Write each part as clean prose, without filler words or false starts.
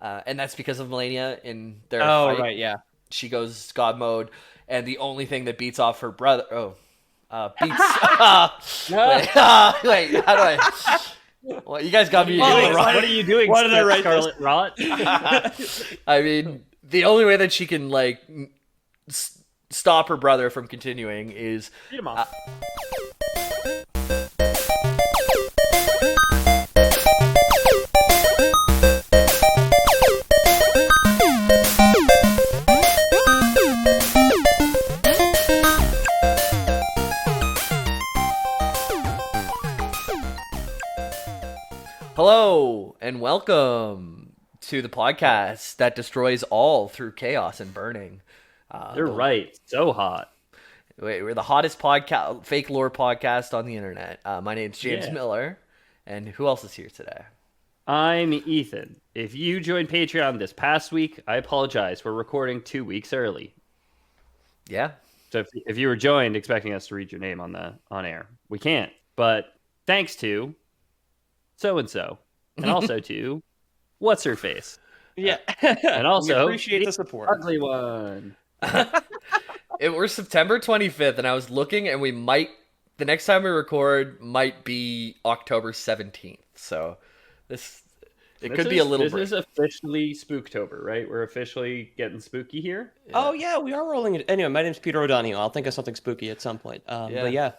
and that's because of Malenia in their Oh, fight. right, yeah. She goes God mode, and the only thing that beats off her brother. Beats. Wait, wait, how do I? Well, you guys got me. What are you doing, Why did I write Scarlet Rot? I mean, the only way that she can like stop her brother from continuing is. Beat him off. Hello and welcome to the podcast that destroys all through chaos and burning. You're right. So hot. We're the hottest podcast, fake lore podcast on the internet. My name's James Miller, and who else is here today? I'm Ethan. If you joined Patreon this past week, I apologize. We're recording 2 weeks early. Yeah. So if you were joined expecting us to read your name on air, we can't. But thanks to so-and-so, and also to what's her face. Yeah. And also we appreciate the support. Ugly one. We're September 25th, and I was looking, and the next time we record might be October 17th. So this could be a little break. This is officially Spooktober, right? We're officially getting spooky here. Yeah. Oh, yeah, we are rolling it. Anyway, my name's Peter O'Donoghue. I'll think of something spooky at some point. But yeah,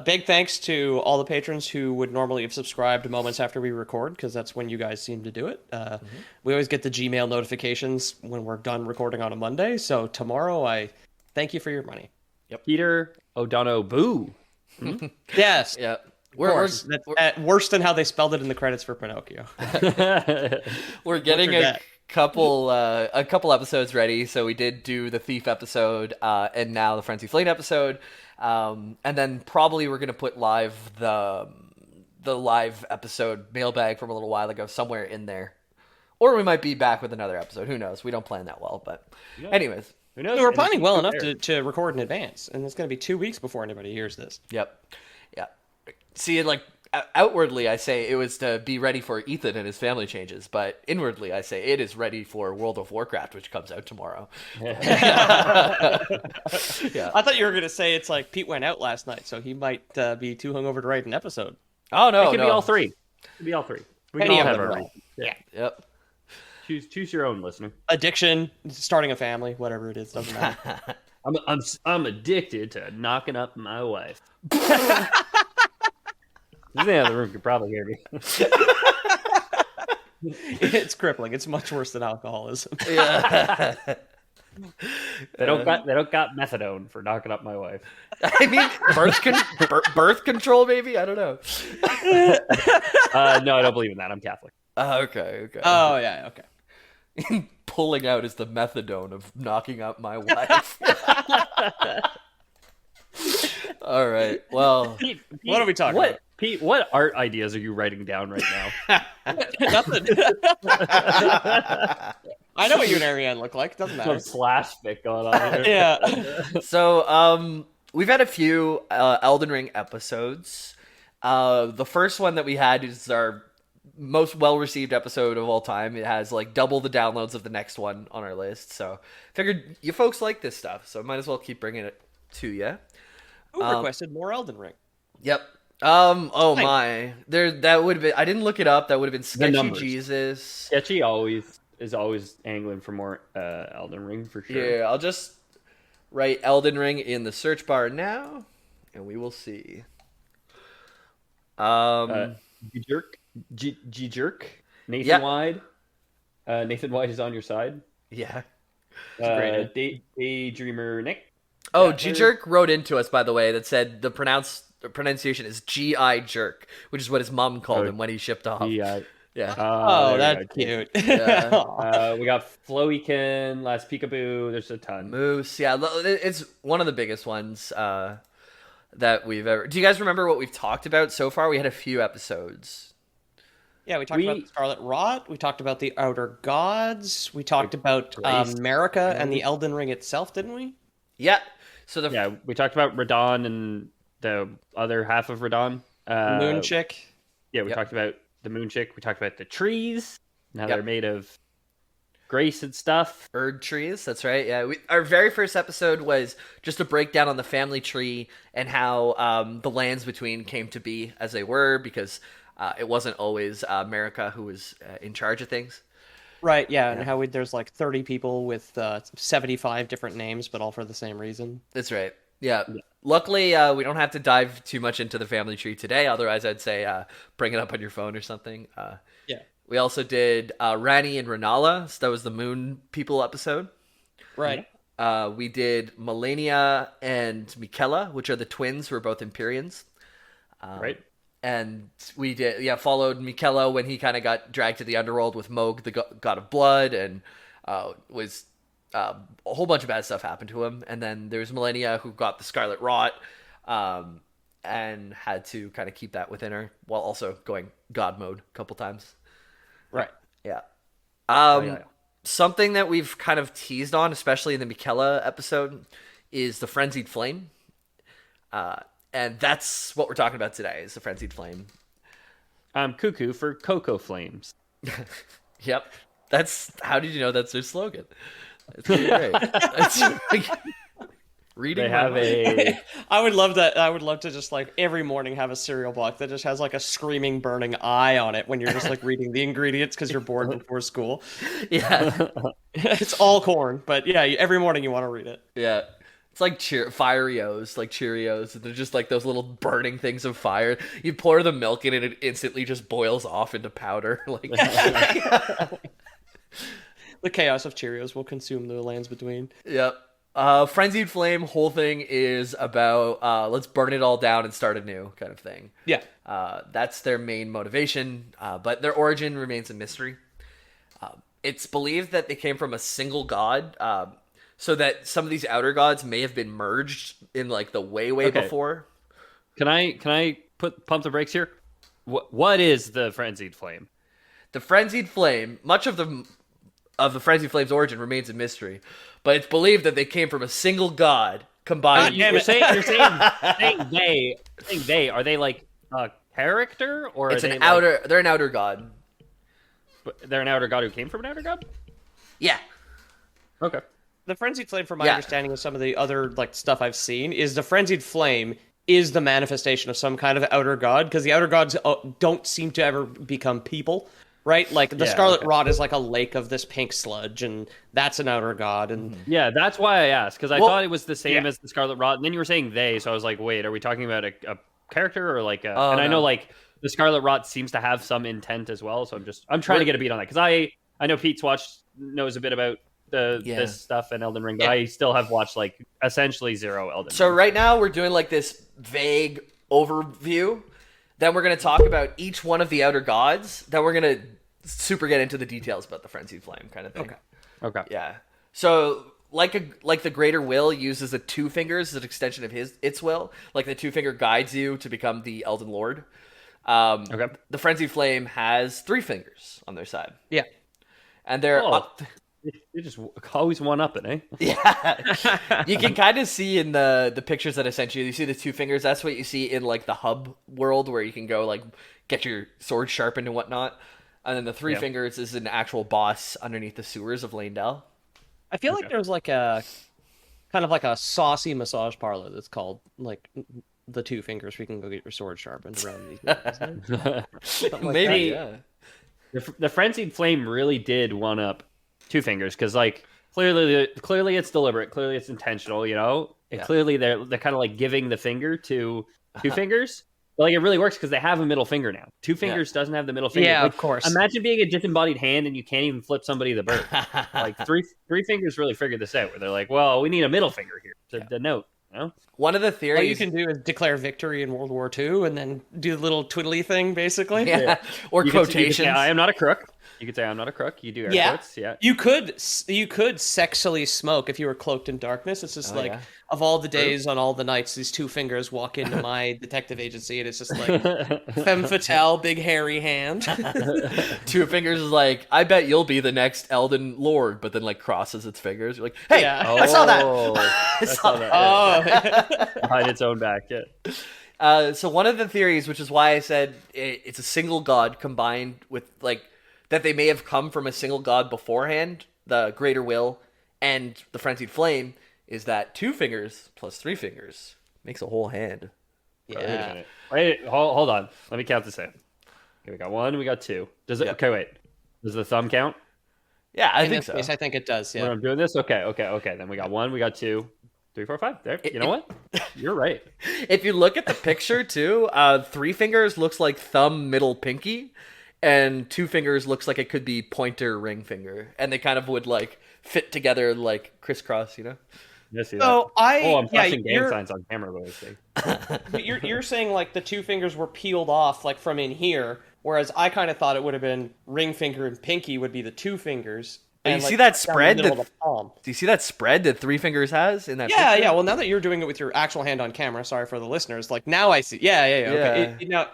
big thanks to all the patrons who would normally have subscribed moments after we record, because that's when you guys seem to do it. We always get the Gmail notifications when we're done recording on a Monday, so tomorrow I thank you for your money. Yep. Peter O'Donoghue. Boo. Yes. Yep. That's worse than how they spelled it in the credits for Pinocchio. We're getting a couple episodes ready. So we did do the Thief episode, and now the Frenzied Flame episode, and then probably we're gonna put live the live episode mailbag from a little while ago somewhere in there, or we might be back with another episode. Who knows? We don't plan that well, but anyways, who knows? We're planning well enough to record in advance, and it's gonna be 2 weeks before anybody hears this. Yep. Yeah. See, like, outwardly I say it was to be ready for Ethan and his family changes, but inwardly I say it is ready for World of Warcraft, which comes out tomorrow. Yeah. I thought you were going to say it's like Pete went out last night, so he might be too hungover to write an episode. Oh, no, it could be all three. It could be all three. We can all have our reasons. Yeah. Yep. Choose your own, listener. Addiction, starting a family, whatever it is, doesn't matter. I'm addicted to knocking up my wife. This in the other room could probably hear me. It's crippling. It's much worse than alcoholism. Yeah. They don't got methadone for knocking up my wife. I mean, birth control, maybe? I don't know. No, I don't believe in that. I'm Catholic. Okay. Oh, yeah, okay. Pulling out is the methadone of knocking up my wife. All right. Well, Pete, what are we talking about? Pete, what art ideas are you writing down right now? Nothing. I know what you and Ariane look like. Doesn't matter. Some slash fic going on here. Yeah. So, we've had a few Elden Ring episodes. The first one that we had is our most well-received episode of all time. It has like double the downloads of the next one on our list. So, figured you folks like this stuff, so might as well keep bringing it to you. Who requested more Elden Ring? Yep. Oh my. That would have been. I didn't look it up. That would have been Sketchy Jesus. Sketchy is always angling for more Elden Ring for sure. Yeah, I'll just write Elden Ring in the search bar now, and we will see. G-Jerk. Nathan Wide. Nathan Wide is on your side. Yeah. Daydreamer Nick. Oh, G-Jerk wrote into us, by the way, that said the pronunciation is G.I. Jerk, which is what his mom called him when he shipped off. G.I. Yeah. Oh, that's cute. Yeah. We got Flowykin, Last Peekaboo. There's a ton. Moose. Yeah, it's one of the biggest ones that we've ever... Do you guys remember what we've talked about so far? We had a few episodes. Yeah, we talked about the Scarlet Rot. We talked about the Outer Gods. We talked about America and the Elden Ring itself, didn't we? Yeah. So we talked about Radon and the other half of Radon. Moon Chick. Yeah, we talked about the Moon Chick. We talked about the trees. Now they're made of grace and stuff. Erd trees, that's right. Yeah, our very first episode was just a breakdown on the family tree and how the lands between came to be as they were, because it wasn't always America who was in charge of things. Right, yeah, and how there's like 30 people with 75 different names, but all for the same reason. That's right. Yeah. Luckily, we don't have to dive too much into the family tree today. Otherwise, I'd say bring it up on your phone or something. Yeah. We also did Ranni and Renala. So that was the Moon People episode. Right. We did Malenia and Miquella, which are the twins who are both Empyreans. Right. And we followed Miquella when he kind of got dragged to the underworld with Moog, the god of blood, and was a whole bunch of bad stuff happened to him. And then there's Malenia, who got the Scarlet Rot, and had to kind of keep that within her while also going god mode a couple times. Right. Yeah. Something that we've kind of teased on, especially in the Miquella episode, is the Frenzied Flame. And that's what we're talking about today, is the Frenzied Flame. Cuckoo for Cocoa Flames. Yep. How did you know that's their slogan? It's pretty great. That's reading. They have a. I would love that. I would love to just like every morning have a cereal box that just has like a screaming, burning eye on it when you're just like reading the ingredients because you're bored before school. Yeah. It's all corn, but yeah, every morning you want to read it. Yeah. It's like Fire-O's, like Cheerios. They're just like those little burning things of fire. You pour the milk in and it instantly just boils off into powder. Like the chaos of Cheerios will consume the lands between. Yep. Frenzied Flame, whole thing is about let's burn it all down and start anew kind of thing. Yeah. That's their main motivation, but their origin remains a mystery. It's believed that they came from a single god, so that some of these outer gods may have been merged in like the way before. Can I pump the brakes here? What is the Frenzied Flame? The Frenzied Flame, much of the Frenzied Flame's origin remains a mystery, but it's believed that they came from a single god combined. You're saying they are they like a character, or it's are they outer? They're an outer god. But they're an outer god who came from an outer god. Yeah. Okay. The Frenzied Flame, from my understanding of some of the other like stuff I've seen, is the Frenzied Flame is the manifestation of some kind of outer god, because the outer gods don't seem to ever become people, right? Like the Scarlet Rot is like a lake of this pink sludge, and that's an outer god. And yeah, that's why I asked, because I thought it was the same as the Scarlet Rot, and then you were saying they, so I was like, wait, are we talking about a character or like a? I know like the Scarlet Rot seems to have some intent as well, so I'm trying to get a beat on that, because I know Pete's knows a bit about this stuff in Elden Ring, but I still have watched like essentially zero Elden Ring. So right now we're doing like this vague overview. Then we're going to talk about each one of the outer gods. Then we're going to super get into the details about the Frenzied Flame kind of thing. Okay. Yeah. So like the Greater Will uses the two fingers as an extension of its will. Like the two finger guides you to become the Elden Lord. The Frenzied Flame has three fingers on their side. Yeah. And they're up. You just always one up it, eh? Yeah. You can kind of see in the pictures that I sent you. You see the two fingers. That's what you see in like the hub world, where you can go like get your sword sharpened and whatnot. And then the three fingers is an actual boss underneath the sewers of Landell. I feel like there's like a kind of like a saucy massage parlor that's called like the two fingers, where you can go get your sword sharpened around these. Maybe. That, yeah. The Frenzied Flame really did one up two fingers, because like clearly it's deliberate, clearly it's intentional, you know, and clearly they're kind of like giving the finger to two fingers, but like it really works because they have a middle finger now. Two fingers doesn't have the middle finger. Yeah, like, of course. Imagine being a disembodied hand and you can't even flip somebody the bird. Like three fingers really figured this out, where they're like, well, we need a middle finger here to denote. You know? One of the theories all you can do is declare victory in World War II and then do the little twiddly thing, basically. Yeah. Or you quotations. Could say, I am not a crook. You could say, I'm not a crook. You do air quotes. Yeah. You could sexily smoke if you were cloaked in darkness. It's just of all the days on all the nights, these two fingers walk into my detective agency, and it's just like femme fatale, big hairy hand. Two fingers is like, I bet you'll be the next Elden Lord, but then like crosses its fingers. You're like, hey, I saw that. I saw that. Behind its own back. Yeah. So one of the theories, which is why I said it's a single god combined with like that they may have come from a single god beforehand. the Greater Will and the Frenzied Flame is that 2 fingers plus 3 fingers makes a whole hand. Yeah. Wait, hold on. Let me count this in. Okay, we got 1, we got 2. Does it? Yep. Okay, wait. Does the thumb count? Yeah, I In think this so. case, I think it does. Yeah. When I'm doing this, okay. Then we got 1, we got 2, 3, 4, 5. There. You know what? You're right. If you look at the picture too, 3 fingers looks like thumb, middle, pinky, and 2 fingers looks like it could be pointer, ring finger, and they kind of would like fit together like crisscross, you know. You see So that? I'm flashing gang signs on camera, But you're saying like the 2 fingers were peeled off like from in here, whereas I kind of thought it would have been ring finger and pinky would be the 2 fingers. Do you see that spread? Do you see that spread that 3 fingers has in that? Yeah, picture? yeah. Well, now that you're doing it with your actual hand on camera, sorry for the listeners. Like now I see. Yeah. Okay.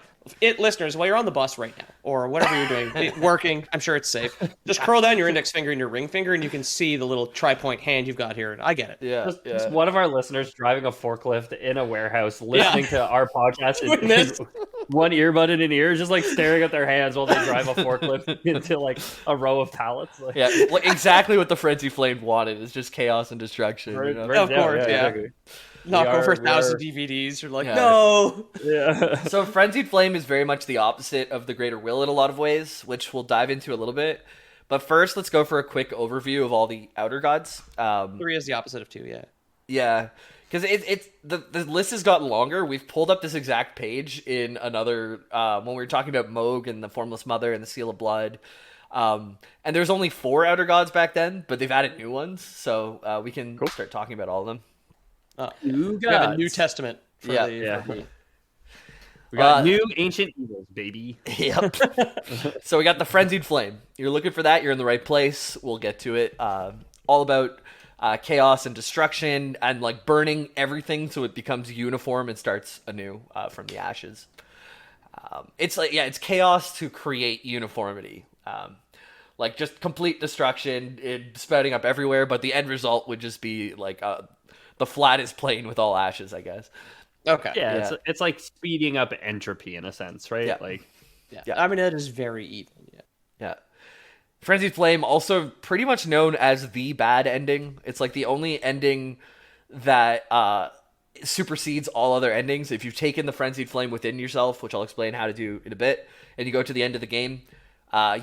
Listeners, while you're on the bus right now, or whatever you're doing, working, I'm sure it's safe. Just curl down your index finger and your ring finger, and you can see the little tri-point hand you've got here. I get it. Yeah. Just one of our listeners driving a forklift in a warehouse, listening to our podcast, and one earbud in an ear, just like staring at their hands while they drive a forklift into like a row of pallets. Like, Yeah, exactly what the Frenzied Flame wanted is just chaos and destruction. You know? Of course, yeah. Exactly. Knock over 1,000 DVDs. You're like, Yeah. no. Yeah. So Frenzied Flame is very much the opposite of the Greater Will in a lot of ways, which we'll dive into a little bit. But first, let's go for a quick overview of all the outer gods. 3 is the opposite of 2, yeah. Yeah, because the list has gotten longer. We've pulled up this exact page in another when we were talking about Moog and the Formless Mother and the Seal of Blood. And there's only 4 outer gods back then, but they've added new ones, so we can start talking about all of them. We have a New Testament. For Yeah. the We got new ancient evils, baby. Yep. So we got the Frenzied Flame. You're looking for that, you're in the right place. We'll get to it. All about chaos and destruction and like burning everything so it becomes uniform and starts anew from the ashes. It's like, yeah, it's chaos to create uniformity. Like just complete destruction, it spouting up everywhere, but the end result would just be like the flattest plane with all ashes, I guess. Okay. Yeah, it's like speeding up entropy in a sense, right? Yeah. Like, Yeah. I mean, that is very evil. Yeah. Yeah. Frenzied Flame, also pretty much known as the bad ending. It's like the only ending that supersedes all other endings. If you've taken the Frenzied Flame within yourself, which I'll explain how to do in a bit, and you go to the end of the game,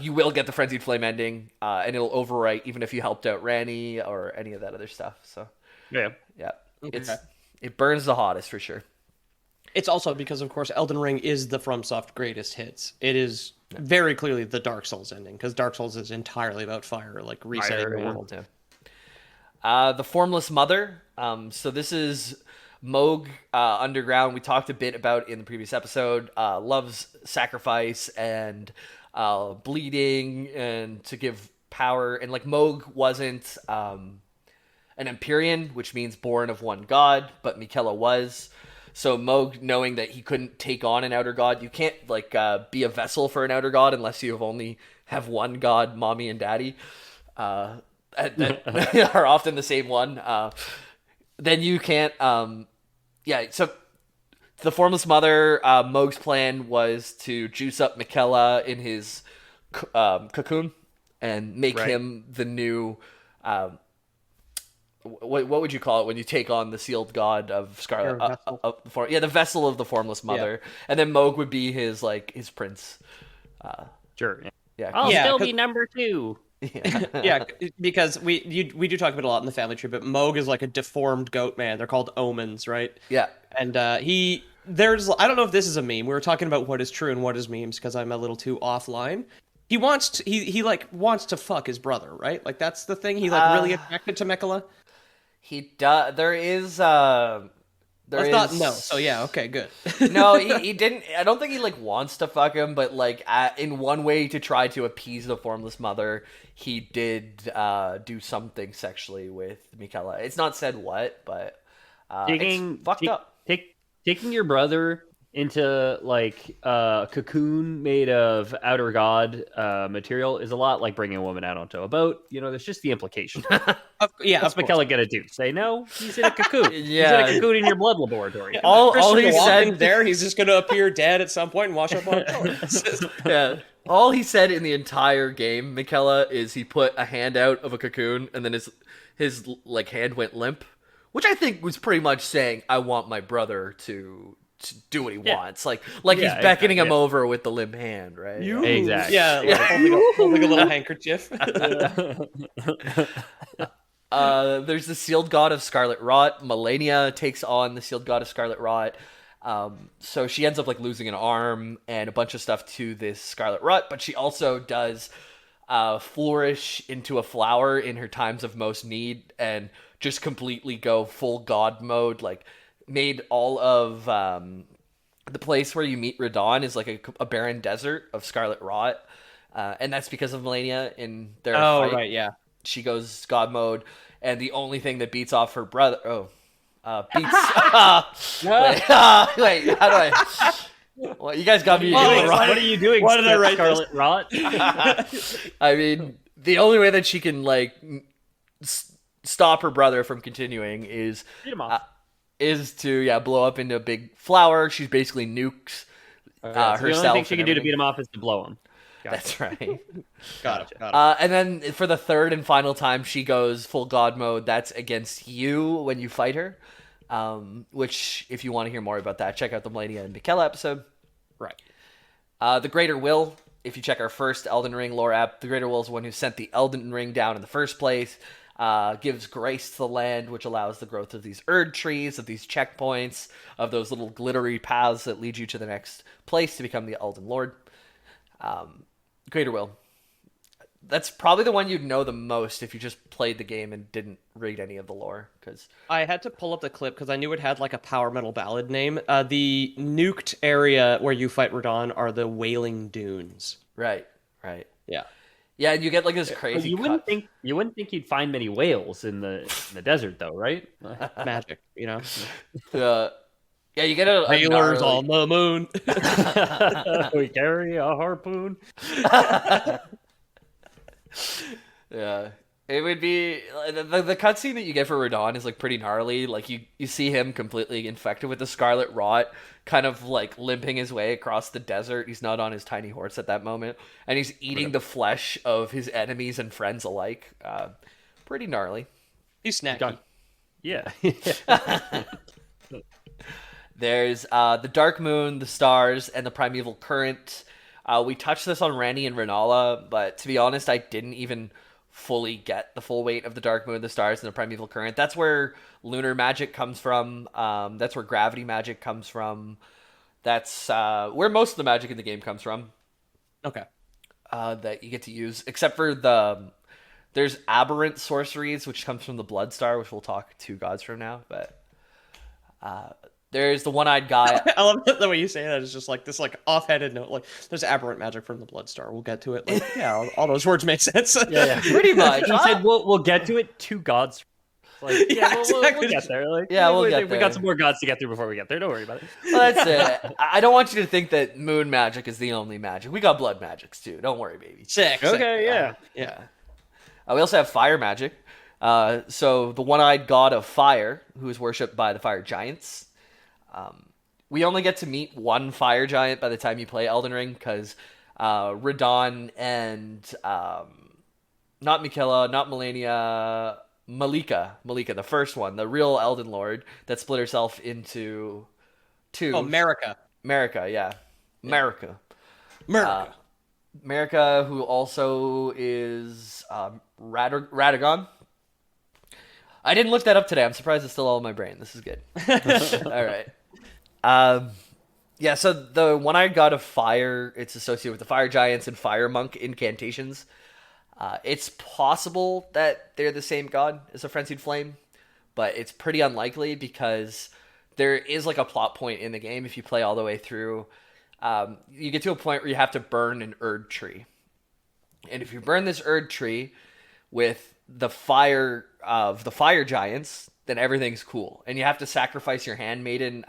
you will get the Frenzied Flame ending, and it'll overwrite even if you helped out Ranni or any of that other stuff. So yeah. Okay. It burns the hottest for sure. It's also because, of course, Elden Ring is the FromSoft greatest hits. It is very clearly the Dark Souls ending, because Dark Souls is entirely about fire, like resetting the world. Yeah. The Formless Mother. So this is Moog underground. We talked a bit about in the previous episode. Loves sacrifice and bleeding and to give power. And like Moog wasn't an Empyrean, which means born of one god, but Miquella was. So Moog, knowing that he couldn't take on an outer god, you can't like be a vessel for an outer god unless you have one god, mommy and daddy, that are often the same one. Then you can't. So the Formless Mother, Moog's plan was to juice up Miquella in his cocoon and make him the new. What would you call it when you take on the sealed god of Scarlet? The vessel of the Formless Mother, and then Moog would be his prince. Sure. Yeah, I'll still be number 2. Yeah, because we do talk about it a lot in the family tree, but Moog is like a deformed goat man. They're called omens, right? Yeah, and I don't know if this is a meme. We were talking about what is true and what is memes because I'm a little too offline. He wants to fuck his brother, right? Like that's the thing. He really attracted to Miquella. He does. There is. Let's not no. So yeah, okay, good. No, he didn't. I don't think he wants to fuck him, but in one way to try to appease the Formless Mother, he did do something sexually with Miquella. It's not said what, but it's fucked up. Taking your brother into a cocoon made of outer god material is a lot like bringing a woman out onto a boat. There's just the implication. What's Miquella gonna do? Say no? He's in a cocoon. Yeah. He's in a cocoon in your blood laboratory. All he said there, he's just gonna appear dead at some point and wash up on it. Yeah. All he said in the entire game, Miquella, is he put a hand out of a cocoon and then his like hand went limp, which I think was pretty much saying, "I want my brother to do what he wants." Like he's beckoning him over with the limp hand, right? Exactly. Yeah, like holding a little handkerchief. There's the sealed god of Scarlet Rot. Malenia takes on the sealed god of Scarlet Rot. So she ends up like losing an arm and a bunch of stuff to this Scarlet Rot, but she also does flourish into a flower in her times of most need and just completely go full god mode. Like made all of the place where you meet Radon is like a barren desert of Scarlet Rot, and that's because of Malenia in their fight. Right, yeah. She goes god mode, and the only thing that beats off her brother. Wait, how do I? Well, you guys got me. What are you doing? Why did I write Scarlet Rot? I mean, the only way that she can like stop her brother from continuing is to blow up into a big flower. She's basically nukes herself. The only thing she can do to beat him off is to blow him. That's right. Got it. And then for the third and final time, she goes full god mode. That's against you when you fight her. Which, if you want to hear more about that, check out the Malenia and Miquella episode. Right. The Greater Will. If you check our first Elden Ring lore app, the Greater Will is the one who sent the Elden Ring down in the first place. Gives grace to the land, which allows the growth of these Erd trees, of these checkpoints, of those little glittery paths that lead you to the next place to become the Elden Lord. Greater Will. That's probably the one you'd know the most if you just played the game and didn't read any of the lore. Because I had to pull up the clip because I knew it had like a power metal ballad name. The nuked area where you fight Radon are the Wailing Dunes. Right. Yeah. Yeah, and you get like this crazy. You wouldn't think you'd find many whales in the desert, though, right? Magic, you know. Yeah, you get a Sailors on the moon. We carry a harpoon. Yeah, it would be the cutscene that you get for Radon is like pretty gnarly. Like you see him completely infected with the Scarlet Rot, kind of like limping his way across the desert. He's not on his tiny horse at that moment, and he's eating the flesh of his enemies and friends alike. Pretty gnarly. He's snacky. Yeah. There's the Dark Moon, the Stars, and the Primeval Current. We touched this on Ranni and Renala, but to be honest, I didn't even fully get the full weight of the Dark Moon, the Stars, and the Primeval Current. That's where lunar magic comes from. That's where gravity magic comes from. That's where most of the magic in the game comes from. Okay. That you get to use, except for there's aberrant sorceries, which comes from the Blood Star, which we'll talk 2 gods from now, but there's the one-eyed guy. I love the way you say that. It's just like this, like offhanded note. Like there's aberrant magic from the Blood Star. We'll get to it. Like, yeah, all those words make sense. Yeah. Pretty much. He said we'll get to it. 2 gods. Like, we'll get there. Like, we'll get there. We got some more gods to get through before we get there. Don't worry about it. Well, that's it. I don't want you to think that moon magic is the only magic. We got blood magics too. Don't worry, baby. Sick. Okay. Yeah. We also have fire magic. So the one-eyed god of fire, who is worshipped by the fire giants. We only get to meet one fire giant by the time you play Elden Ring, because Radon and not Miquella, not Malenia, Malika, the first one, the real Elden Lord that split herself into 2. Oh, Marika, yeah. Marika. Marika, who also is Radagon. I didn't look that up today. I'm surprised it's still all in my brain. This is good. All right. So the one-eyed god of fire, it's associated with the fire giants and fire monk incantations. It's possible that they're the same god as a Frenzied Flame, but it's pretty unlikely because there is like a plot point in the game if you play all the way through. You get to a point where you have to burn an Erd tree. And if you burn this Erd tree with the fire of the fire giants, then everything's cool. And you have to sacrifice your handmaiden,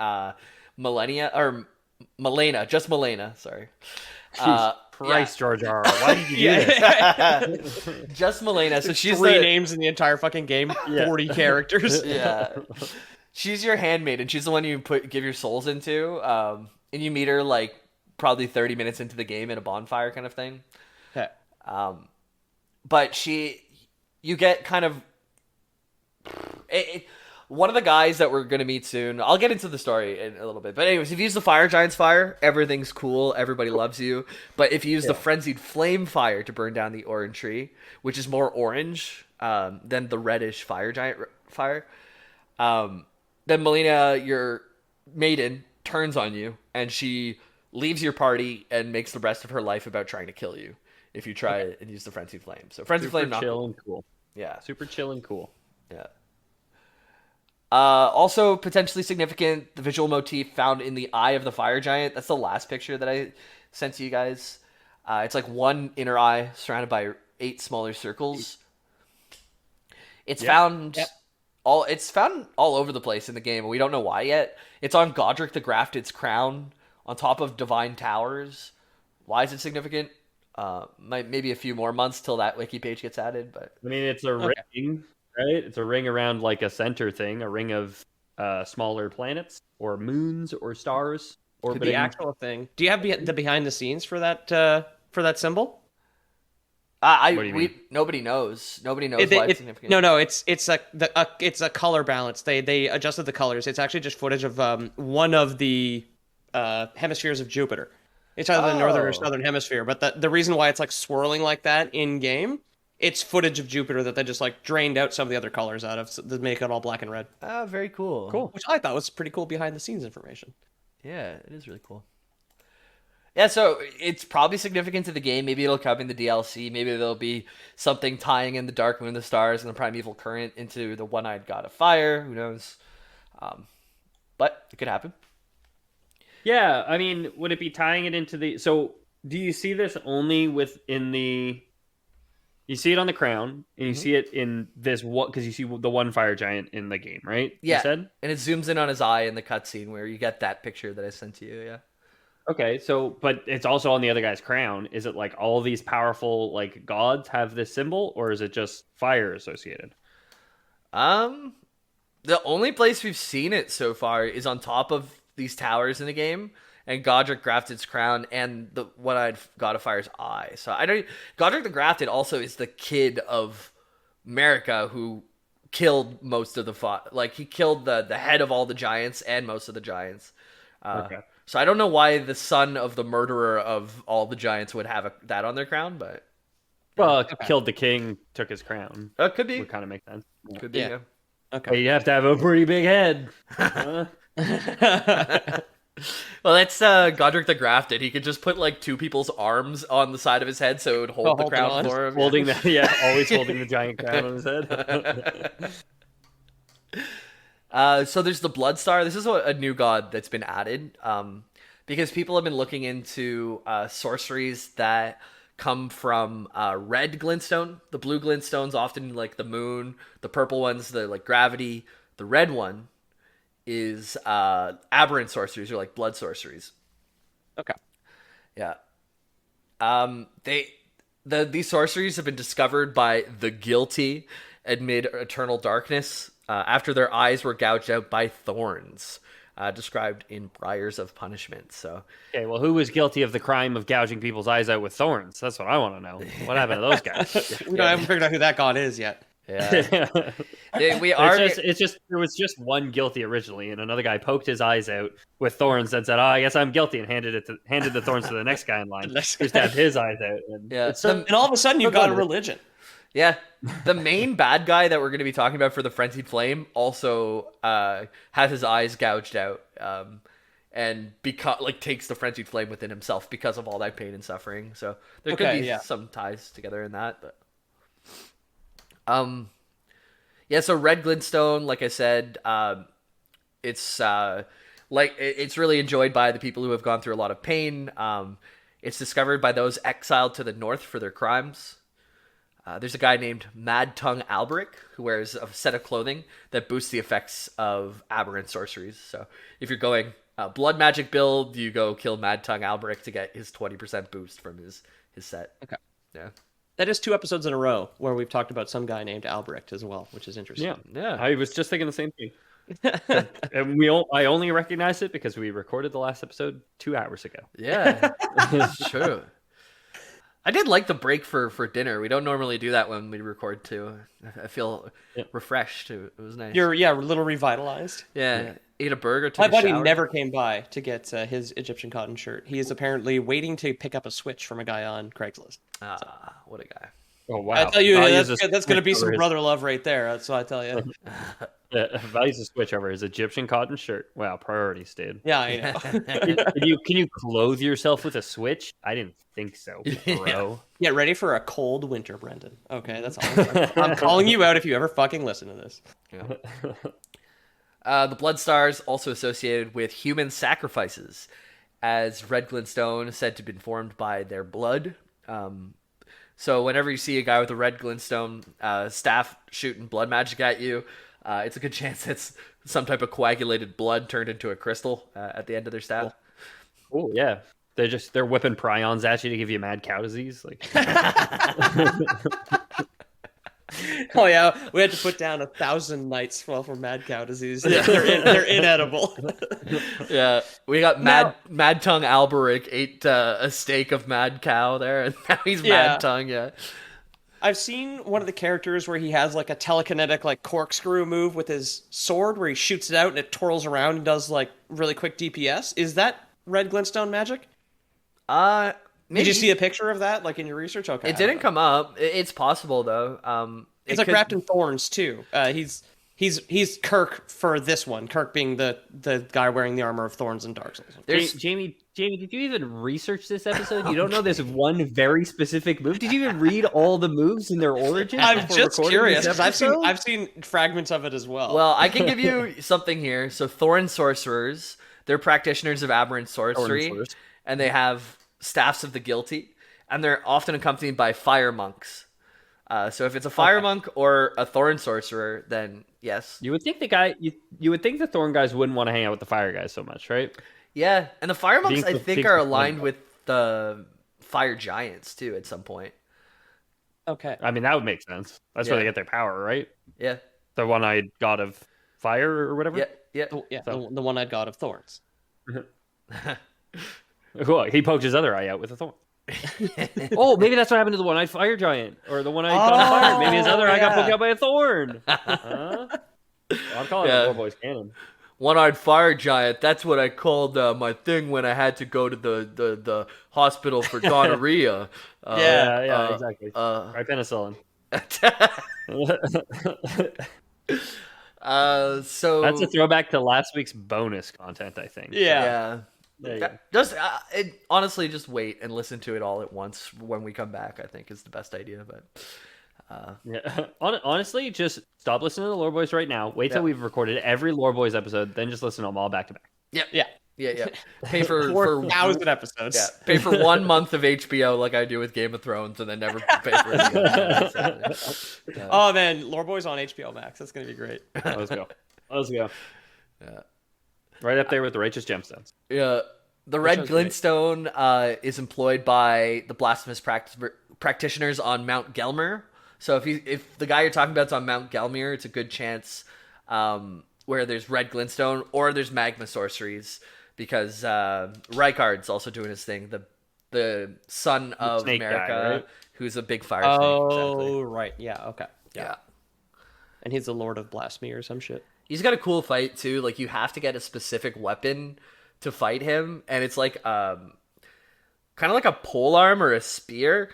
Malenia, sorry. Christ, George R. Why did you do this? Just Malenia. So she's 3 names in the entire fucking game, 40 characters. Yeah. She's your handmaiden. She's the one you give your souls into. And you meet her like probably 30 minutes into the game in a bonfire kind of thing. Okay. But you get kind of one of the guys that we're gonna meet soon. I'll get into the story in a little bit. But anyways, if you use the Fire Giant's fire, everything's cool. Everybody loves you. But if you use the Frenzied Flame fire to burn down the orange tree, which is more orange than the reddish Fire Giant fire, then Malenia, your maiden, turns on you, and she leaves your party and makes the rest of her life about trying to kill you if you try and use the Frenzied Flame. So Frenzied Flame, not chill and cool. Yeah, super chill and cool. Yeah. Also potentially significant, the visual motif found in the eye of the fire giant. That's the last picture that I sent to you guys. It's like one inner eye surrounded by 8 smaller circles. It's found all over the place in the game, and we don't know why yet. It's on Godric the Grafted's crown, on top of divine towers. Why is it significant? Maybe a few more months till that wiki page gets added, but I mean, it's a ring. Right, it's a ring around like a center thing, a ring of smaller planets or moons or stars or the actual thing. Do you have the behind the scenes for that symbol? Nobody knows. Nobody knows why it's significant. No, it's a color balance. They adjusted the colors. It's actually just footage of one of the hemispheres of Jupiter. It's either the northern or southern hemisphere, but the reason why it's like swirling like that in game. It's footage of Jupiter that they just like drained out some of the other colors out of to make it all black and red. Ah, very cool. Cool. Which I thought was pretty cool behind the scenes information. Yeah, it is really cool. Yeah, so it's probably significant to the game. Maybe it'll come in the DLC. Maybe there'll be something tying in the Dark Moon, the stars, and the primeval current into the one-eyed god of fire. Who knows? But it could happen. Yeah, I mean, would it be tying it into the... So, do you see this only within the... You see it on the crown, and you see it in this because you see the one fire giant in the game, right? Yeah, you said? And it zooms in on his eye in the cutscene where you get that picture that I sent to you. Yeah. Okay, so but it's also on the other guy's crown. Is it like all these powerful like gods have this symbol, or is it just fire associated? The only place we've seen it so far is on top of these towers in the game. And Godric Grafted's crown, and the one-eyed God of Fire's eye. So Godric the Grafted also is the kid of Marika who killed most of he killed the head of all the giants and most of the giants. Okay. So I don't know why the son of the murderer of all the giants would have that on their crown, but killed the king, took his crown. Could be. Would kind of make sense. Could be. Yeah. Okay. But you have to have a pretty big head. Well, that's Godric the Grafted. He could just put like 2 people's arms on the side of his head, so it would hold the crown for him. Holding always holding the giant crown on his head. So there's the Blood Star. This is a new god that's been added because people have been looking into sorceries that come from red glintstone. The blue glintstone's often like the moon. The purple one's the like gravity. The red one is aberrant sorceries or like blood sorceries. Okay. Yeah. These sorceries have been discovered by the guilty amid eternal darkness after their eyes were gouged out by thorns, described in Briars of Punishment. So okay, well, who was guilty of the crime of gouging people's eyes out with thorns? That's what I want to know. What happened to those guys? I haven't figured out who that god is yet. Yeah. There was just one guilty originally, and another guy poked his eyes out with thorns and said, "Oh, I guess I'm guilty," and handed the thorns to the next guy in line. Who stabbed his eyes out. And all of a sudden, you've got a religion. Yeah, the main bad guy that we're going to be talking about for the Frenzied Flame also has his eyes gouged out, and takes the Frenzied Flame within himself because of all that pain and suffering. So there could be some ties together in that, but. So red glintstone, like I said, it's it's really enjoyed by the people who have gone through a lot of pain. It's discovered by those exiled to the north for their crimes. There's a guy named Mad Tongue Alberic who wears a set of clothing that boosts the effects of aberrant sorceries. So if you're going blood magic build, you go kill Mad Tongue Alberic to get his 20% boost from his set. Okay. Yeah. That is 2 episodes in a row where we've talked about some guy named Albrecht as well, which is interesting. Yeah. I was just thinking the same thing. And I only recognize it because we recorded the last episode 2 hours ago. Yeah, it's true. I did like the break for dinner. We don't normally do that when we record too. I feel refreshed. It was nice. You're a little revitalized. Yeah. Ate a burger. My buddy never came by to get his Egyptian cotton shirt. He is apparently waiting to pick up a Switch from a guy on Craigslist. What a guy. Oh, wow. I tell you, that's going to be some brother love right there. That's what I tell you. Values a Switch over his Egyptian cotton shirt. Wow, priorities, dude. Yeah, I know. Can you clothe yourself with a Switch? I didn't think so, bro. Get ready for a cold winter, Brendan. Okay, that's all. I'm calling you out if you ever fucking listen to this. Yeah. The blood stars also associated with human sacrifices, as red glintstone said to have been formed by their blood. So whenever you see a guy with a red glintstone staff shooting blood magic at you, it's a good chance it's some type of coagulated blood turned into a crystal at the end of their staff. Oh yeah, they're whipping prions at you to give you mad cow disease. Like, oh yeah, we had to put down 1,000 knights for mad cow disease. They're inedible. Yeah, we got Mad Tongue Alberic ate a steak of mad cow there, and now he's Mad Tongue. Yeah. I've seen one of the characters where he has like a telekinetic like corkscrew move with his sword where he shoots it out and it twirls around and does like really quick DPS. Is that red glintstone magic? Maybe. Did you see a picture of that like in your research? Okay. It didn't come up. It's possible though. It's like wrapped in thorns too. He's Kirk for this one. Kirk being the guy wearing the armor of thorns in Dark Souls. Jamie, did you even research this episode? You don't know this one very specific move? Did you even read all the moves in their origins? I'm just curious because I've seen fragments of it as well. Well, I can give you something here. So Thorn sorcerers, they're practitioners of aberrant sorcery, and they have staffs of the guilty, and they're often accompanied by fire monks. So if it's a fire monk or a thorn sorcerer, then yes. You would think you would think the thorn guys wouldn't want to hang out with the fire guys so much, right? Yeah, and the fire monks I think are aligned with the fire giants too at some point. Okay. I mean that would make sense. That's where they get their power, right? Yeah. The one-eyed god of fire or whatever. Yeah. The one-eyed god of thorns. Cool. He poked his other eye out with a thorn. Oh, maybe that's what happened to the one-eyed fire giant or the one-eyed god of fire. Maybe his other eye got poked out by a thorn. I'm calling it Lore Boys canon. One-eyed fire giant. That's what I called my thing when I had to go to the hospital for gonorrhea. Exactly. Right, penicillin. So that's a throwback to last week's bonus content, I think. Yeah. Just honestly, just wait and listen to it all at once when we come back. I think is the best idea. But honestly, just stop listening to the Lore Boys right now. Wait till we've recorded every Lore Boys episode, then just listen to them all back to back. Yeah. Pay for 4,000 episodes. Yeah, pay for 1 month of HBO like I do with Game of Thrones, and then never pay for it again. Oh man, Lore Boys on HBO Max. That's gonna be great. Let's go. Yeah. Right up there with the Righteous Gemstones. Yeah. The red glintstone is employed by the blasphemous practitioners on Mount Gelmir. So if the guy you're talking about is on Mount Gelmir, it's a good chance where there's red glintstone or there's magma sorceries, because Rykard's also doing his thing. The son of America, guy, right? Who's a big fire snake. Oh, exactly. right. Yeah. Okay. Yeah. And he's the Lord of Blasphemy or some shit. He's got a cool fight too. Like you have to get a specific weapon to fight him, and it's like kind of like a polearm or a spear,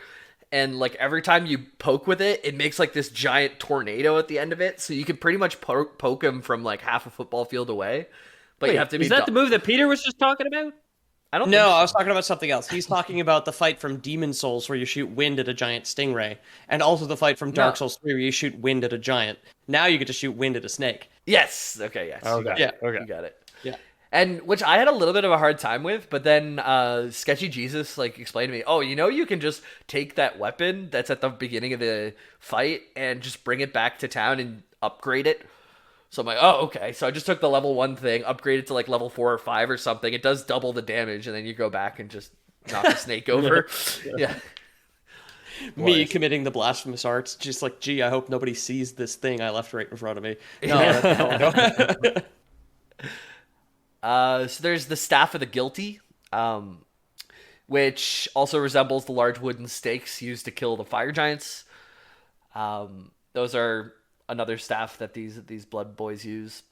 and like every time you poke with it, it makes like this giant tornado at the end of it. So you can pretty much poke him from like half a football field away. But you have to be. Is that the move that Peter was just talking about? I was talking about something else. He's talking about the fight from Demon Souls where you shoot wind at a giant stingray, and also the fight from Dark Souls 3 where you shoot wind at a giant. Now you get to shoot wind at a snake. Yes. Okay. Yes. Okay. You got it. Yeah. And which I had a little bit of a hard time with, but then Sketchy Jesus like explained to me, oh, you can just take that weapon that's at the beginning of the fight and just bring it back to town and upgrade it. So I'm like, oh, okay. So I just took the level 1 thing, upgraded to like level 4 or 5 or something. It does double the damage, and then you go back and just knock the snake over. Yeah. Me committing the blasphemous arts, just like, gee, I hope nobody sees this thing I left right in front of me. No. So there's the Staff of the Guilty, which also resembles the large wooden stakes used to kill the fire giants. Those are another staff that these blood boys use.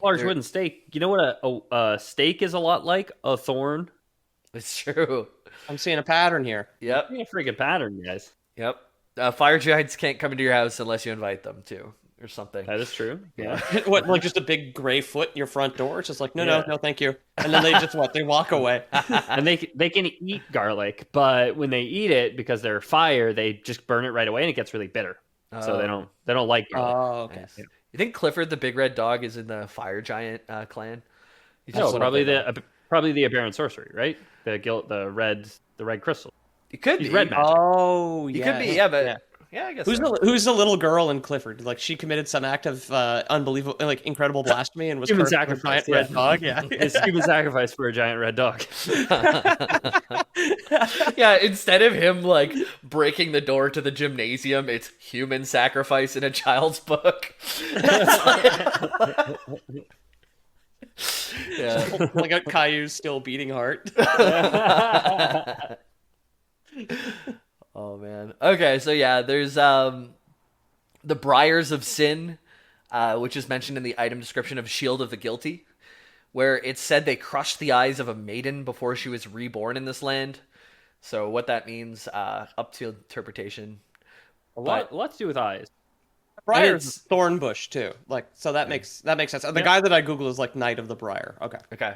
Large wooden stake. You know what a stake is a lot like? A thorn. It's true. I'm seeing a pattern here. Yep. A freaking pattern, guys. Yep. Fire giants can't come into your house unless you invite them to, or something. That is true. Yeah. What, like just a big gray foot in your front door? It's just like, no, thank you. And then they just they walk away. And they can eat garlic, but when they eat it, because they're fire, they just burn it right away, and it gets really bitter. So they don't like garlic. Oh, okay. Nice. You think Clifford the Big Red Dog is in the fire giant clan? No, probably the aberrant sorcery, right? The red crystal. It could be red magic. Oh, yeah. It could be, yeah, but yeah, I guess. Who's the little girl in Clifford? Like, she committed some act of unbelievable, like, incredible blasphemy and was human cursed with a giant red dog. Yeah, it's human sacrifice for a giant red dog. Yeah, instead of him like breaking the door to the gymnasium, it's human sacrifice in a child's book. Yeah, like a Caillou's still beating heart. Oh man. Okay, so yeah, there's the Briars of Sin, which is mentioned in the item description of Shield of the Guilty, where it said they crushed the eyes of a maiden before she was reborn in this land. So what that means, up to interpretation. A lot to do with eyes. Briar's is thorn bush too. Like, so that makes sense. The guy that I Googled is like Knight of the Briar. Okay.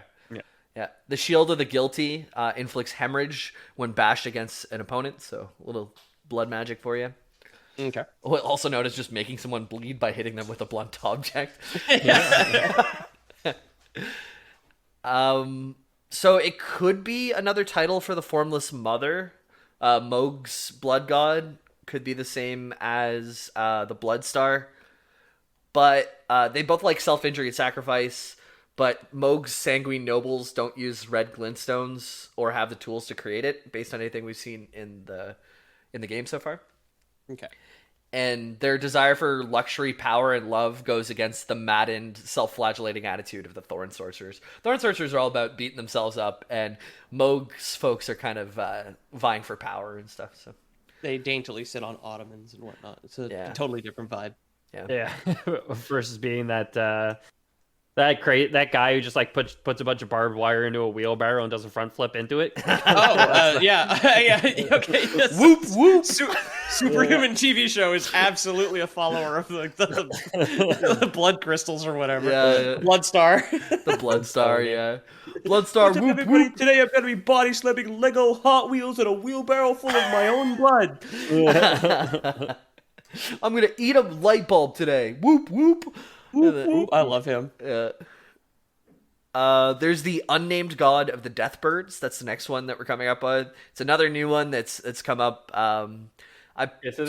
Yeah. The Shield of the Guilty inflicts hemorrhage when bashed against an opponent, so a little blood magic for you. Okay. Also known as just making someone bleed by hitting them with a blunt object. So it could be another title for the Formless Mother. Mohg's Blood God could be the same as the Blood Star. But they both like self-injury and sacrifice. But Mohg's Sanguine Nobles don't use red glintstones or have the tools to create it, based on anything we've seen in the game so far. Okay. And their desire for luxury, power, and love goes against the maddened, self-flagellating attitude of the Thorn Sorcerers. Thorn Sorcerers are all about beating themselves up, and Mohg's folks are kind of vying for power and stuff. So they daintily sit on ottomans and whatnot. It's a totally different vibe. Yeah. Versus being that guy who just like puts a bunch of barbed wire into a wheelbarrow and does a front flip into it. Yeah. Okay. Yes. Whoop whoop. Superhuman TV show is absolutely a follower of the blood crystals or whatever. Yeah. Blood Star. The Blood Star. Yeah. Blood Star. Whoop, everybody, whoop. Today I'm gonna be body slamming Lego Hot Wheels and a wheelbarrow full of my own blood. I'm gonna eat a light bulb today. Whoop whoop. I love him. Yeah. There's the Unnamed God of the Deathbirds. That's the next one that we're coming up on. It's another new one that's come up. This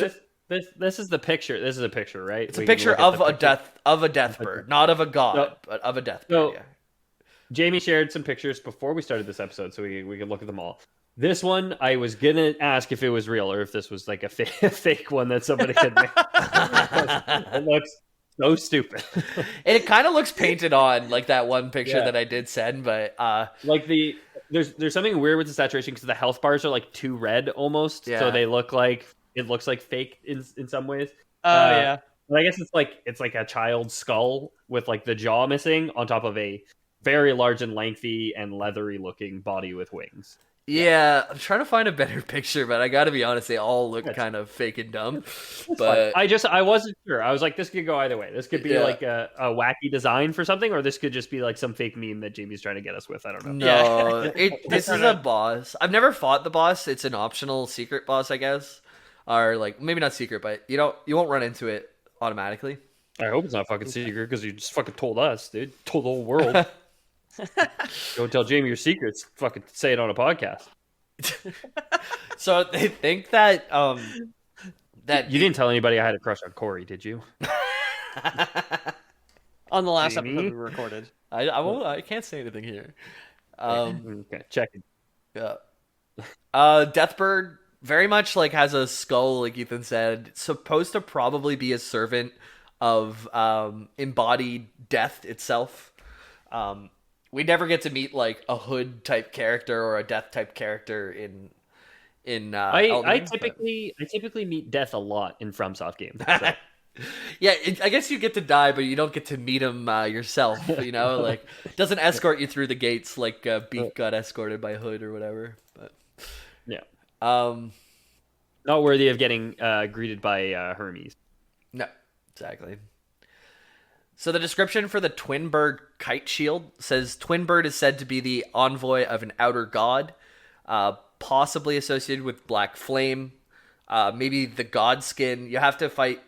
is the picture. This is a picture, right? It's a picture of a deathbird, not of a god, but of a deathbird. So, Jamie shared some pictures before we started this episode, so we could look at them all. This one, I was gonna ask if it was real or if this was like a fake one that somebody had made. It looks so stupid. It kind of looks painted on, like that one picture that I did send, but like there's something weird with the saturation because the health bars are like too red almost, so they look like it looks like fake in some ways. Yeah. But I guess it's like a child's skull with like the jaw missing on top of a very large and lengthy and leathery looking body with wings. Yeah, I'm trying to find a better picture, but I gotta be honest, they all look kind of fake and dumb. But I wasn't sure. I was like, this could go either way. This could be like a wacky design for something, or this could just be like some fake meme that Jamie's trying to get us with. I don't know. No, this is a boss. I've never fought the boss. It's an optional secret boss, I guess. Or like maybe not secret, but you won't run into it automatically. I hope it's not fucking secret because you just fucking told us, dude. Told the whole world. Don't tell Jamie your secrets. Fucking say it on a podcast. So they think that you didn't tell anybody I had a crush on Corey, did you? On the last episode we recorded. I won't. I can't say anything here. Okay, check it. Yeah. Deathbird very much like has a skull, like Ethan said. It's supposed to probably be a servant of embodied death itself. We never get to meet like a hood type character or a death type character in I typically meet death a lot in FromSoft games. So. Yeah, I guess you get to die, but you don't get to meet him yourself. You know, like doesn't escort you through the gates like Beef got escorted by Hood or whatever. But yeah, not worthy of getting greeted by Hermes. No, exactly. So the description for the Twin Bird Kite Shield says Twin Bird is said to be the envoy of an outer god, possibly associated with Black Flame. Maybe the Godskin. You have to fight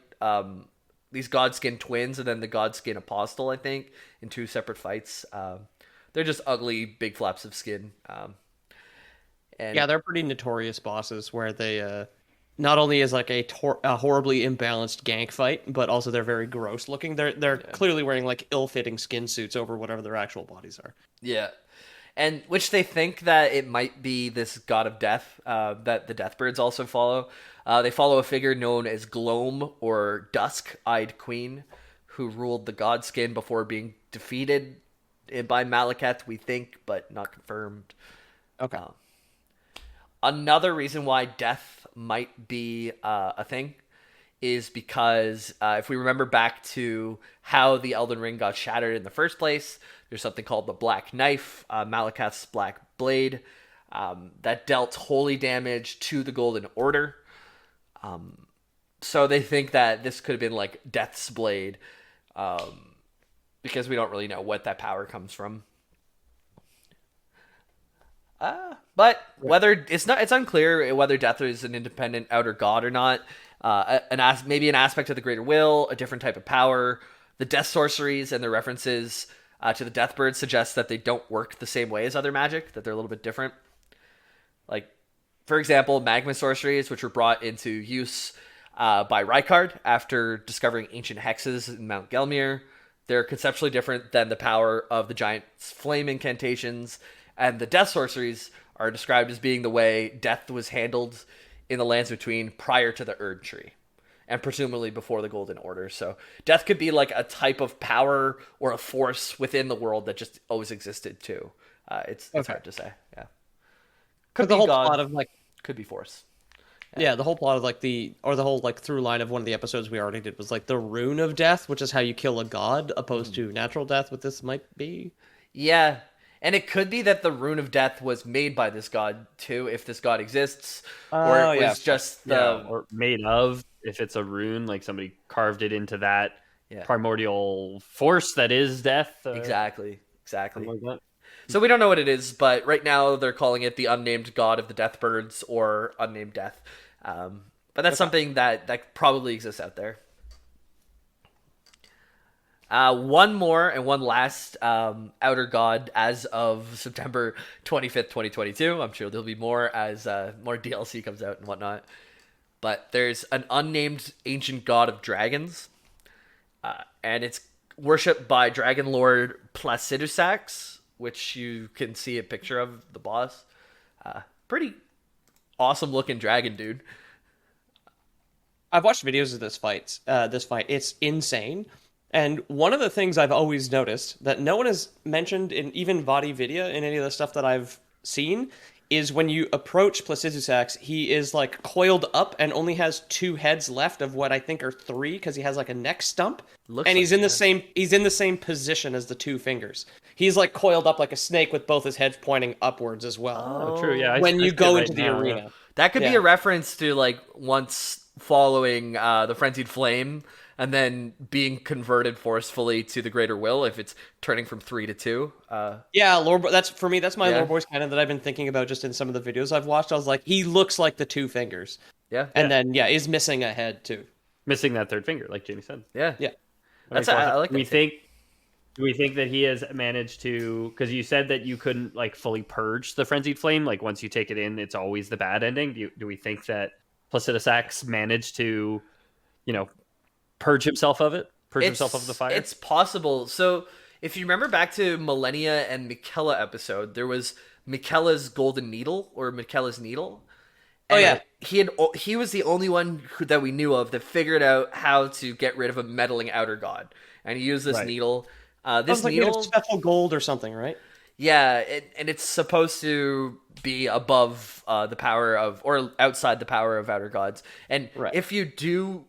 these Godskin twins and then the Godskin Apostle, I think, in 2 separate fights. They're just ugly, big flaps of skin. And yeah, they're pretty notorious bosses where they not only is like a horribly imbalanced gank fight, but also they're very gross looking. They're clearly wearing like ill-fitting skin suits over whatever their actual bodies are. Yeah. And which they think that it might be this god of death that the Deathbirds also follow. They follow a figure known as Gloam, or Dusk-Eyed Queen, who ruled the Godskin before being defeated by Malekith, we think, but not confirmed. Okay. Another reason why death might be a thing is because if we remember back to how the Elden Ring got shattered in the first place, there's something called the Black Knife, Malekith's Black Blade, that dealt holy damage to the Golden Order. So they think that this could have been like Death's Blade, because we don't really know what that power comes from. But whether it's unclear whether Death is an independent outer god or not. Maybe an aspect of the Greater Will, a different type of power. The Death Sorceries and their references to the Deathbirds suggest that they don't work the same way as other magic, that they're a little bit different. Like, for example, Magma Sorceries, which were brought into use by Rykard after discovering ancient hexes in Mount Gelmir. They're conceptually different than the power of the Giant's Flame incantations, and the Death Sorceries are described as being the way death was handled in the Lands Between prior to the Erd Tree, and presumably before the Golden Order. So death could be like a type of power or a force within the world that just always existed too. It's hard to say. Yeah, could be the whole God, plot of like could be force. Yeah, the whole plot of like the whole like through line of one of the episodes we already did was like the rune of death, which is how you kill a god, opposed to natural death. What this might be. Yeah. And it could be that the Rune of Death was made by this god, too, if this god exists. Or it was just the... Yeah, or made of, if it's a rune, like somebody carved it into that primordial force that is death. Exactly. Like so we don't know what it is, but right now they're calling it the unnamed god of the Deathbirds, or unnamed death. But that's something that probably exists out there. One more and one last outer god as of September 25th, 2022. I'm sure there'll be more as more DLC comes out and whatnot. But there's an unnamed ancient god of dragons. And it's worshipped by Dragon Lord Placidusax, which you can see a picture of the boss. Pretty awesome looking dragon, dude. I've watched videos of this fight. It's insane. And one of the things I've always noticed that no one has mentioned in even Vadi Vidya in any of the stuff that I've seen is when you approach Placidusax, he is like coiled up and only has 2 heads left of what I think are 3 because he has like a neck stump. He's in the same position as the 2 fingers. He's like coiled up like a snake with both his heads pointing upwards as well. Oh, true. Yeah. When you go into the arena. That could be a reference to like once following the Frenzied Flame and then being converted forcefully to the Greater Will if it's turning from 3 to 2. Yeah, lore. That's my lore boys canon that I've been thinking about just in some of the videos I've watched. I was like, he looks like the 2 fingers. Yeah. And then is missing a head too. Missing that 3rd finger, like Jamie said. Yeah. Yeah. I like that. Do we think that he has managed to? Because you said that you couldn't like fully purge the Frenzied Flame. Like once you take it in, it's always the bad ending. Do we think that Placidusax managed to, purge himself of it? Himself of the fire? It's possible. So if you remember back to Malenia and Miquella episode, there was Miquella's golden needle, or Miquella's needle. He was the only one that we knew of that figured out how to get rid of a meddling outer god, and he used this needle. This needle, special gold or something, right? Yeah, and it's supposed to be above the power of, or outside the power of outer gods. And if you do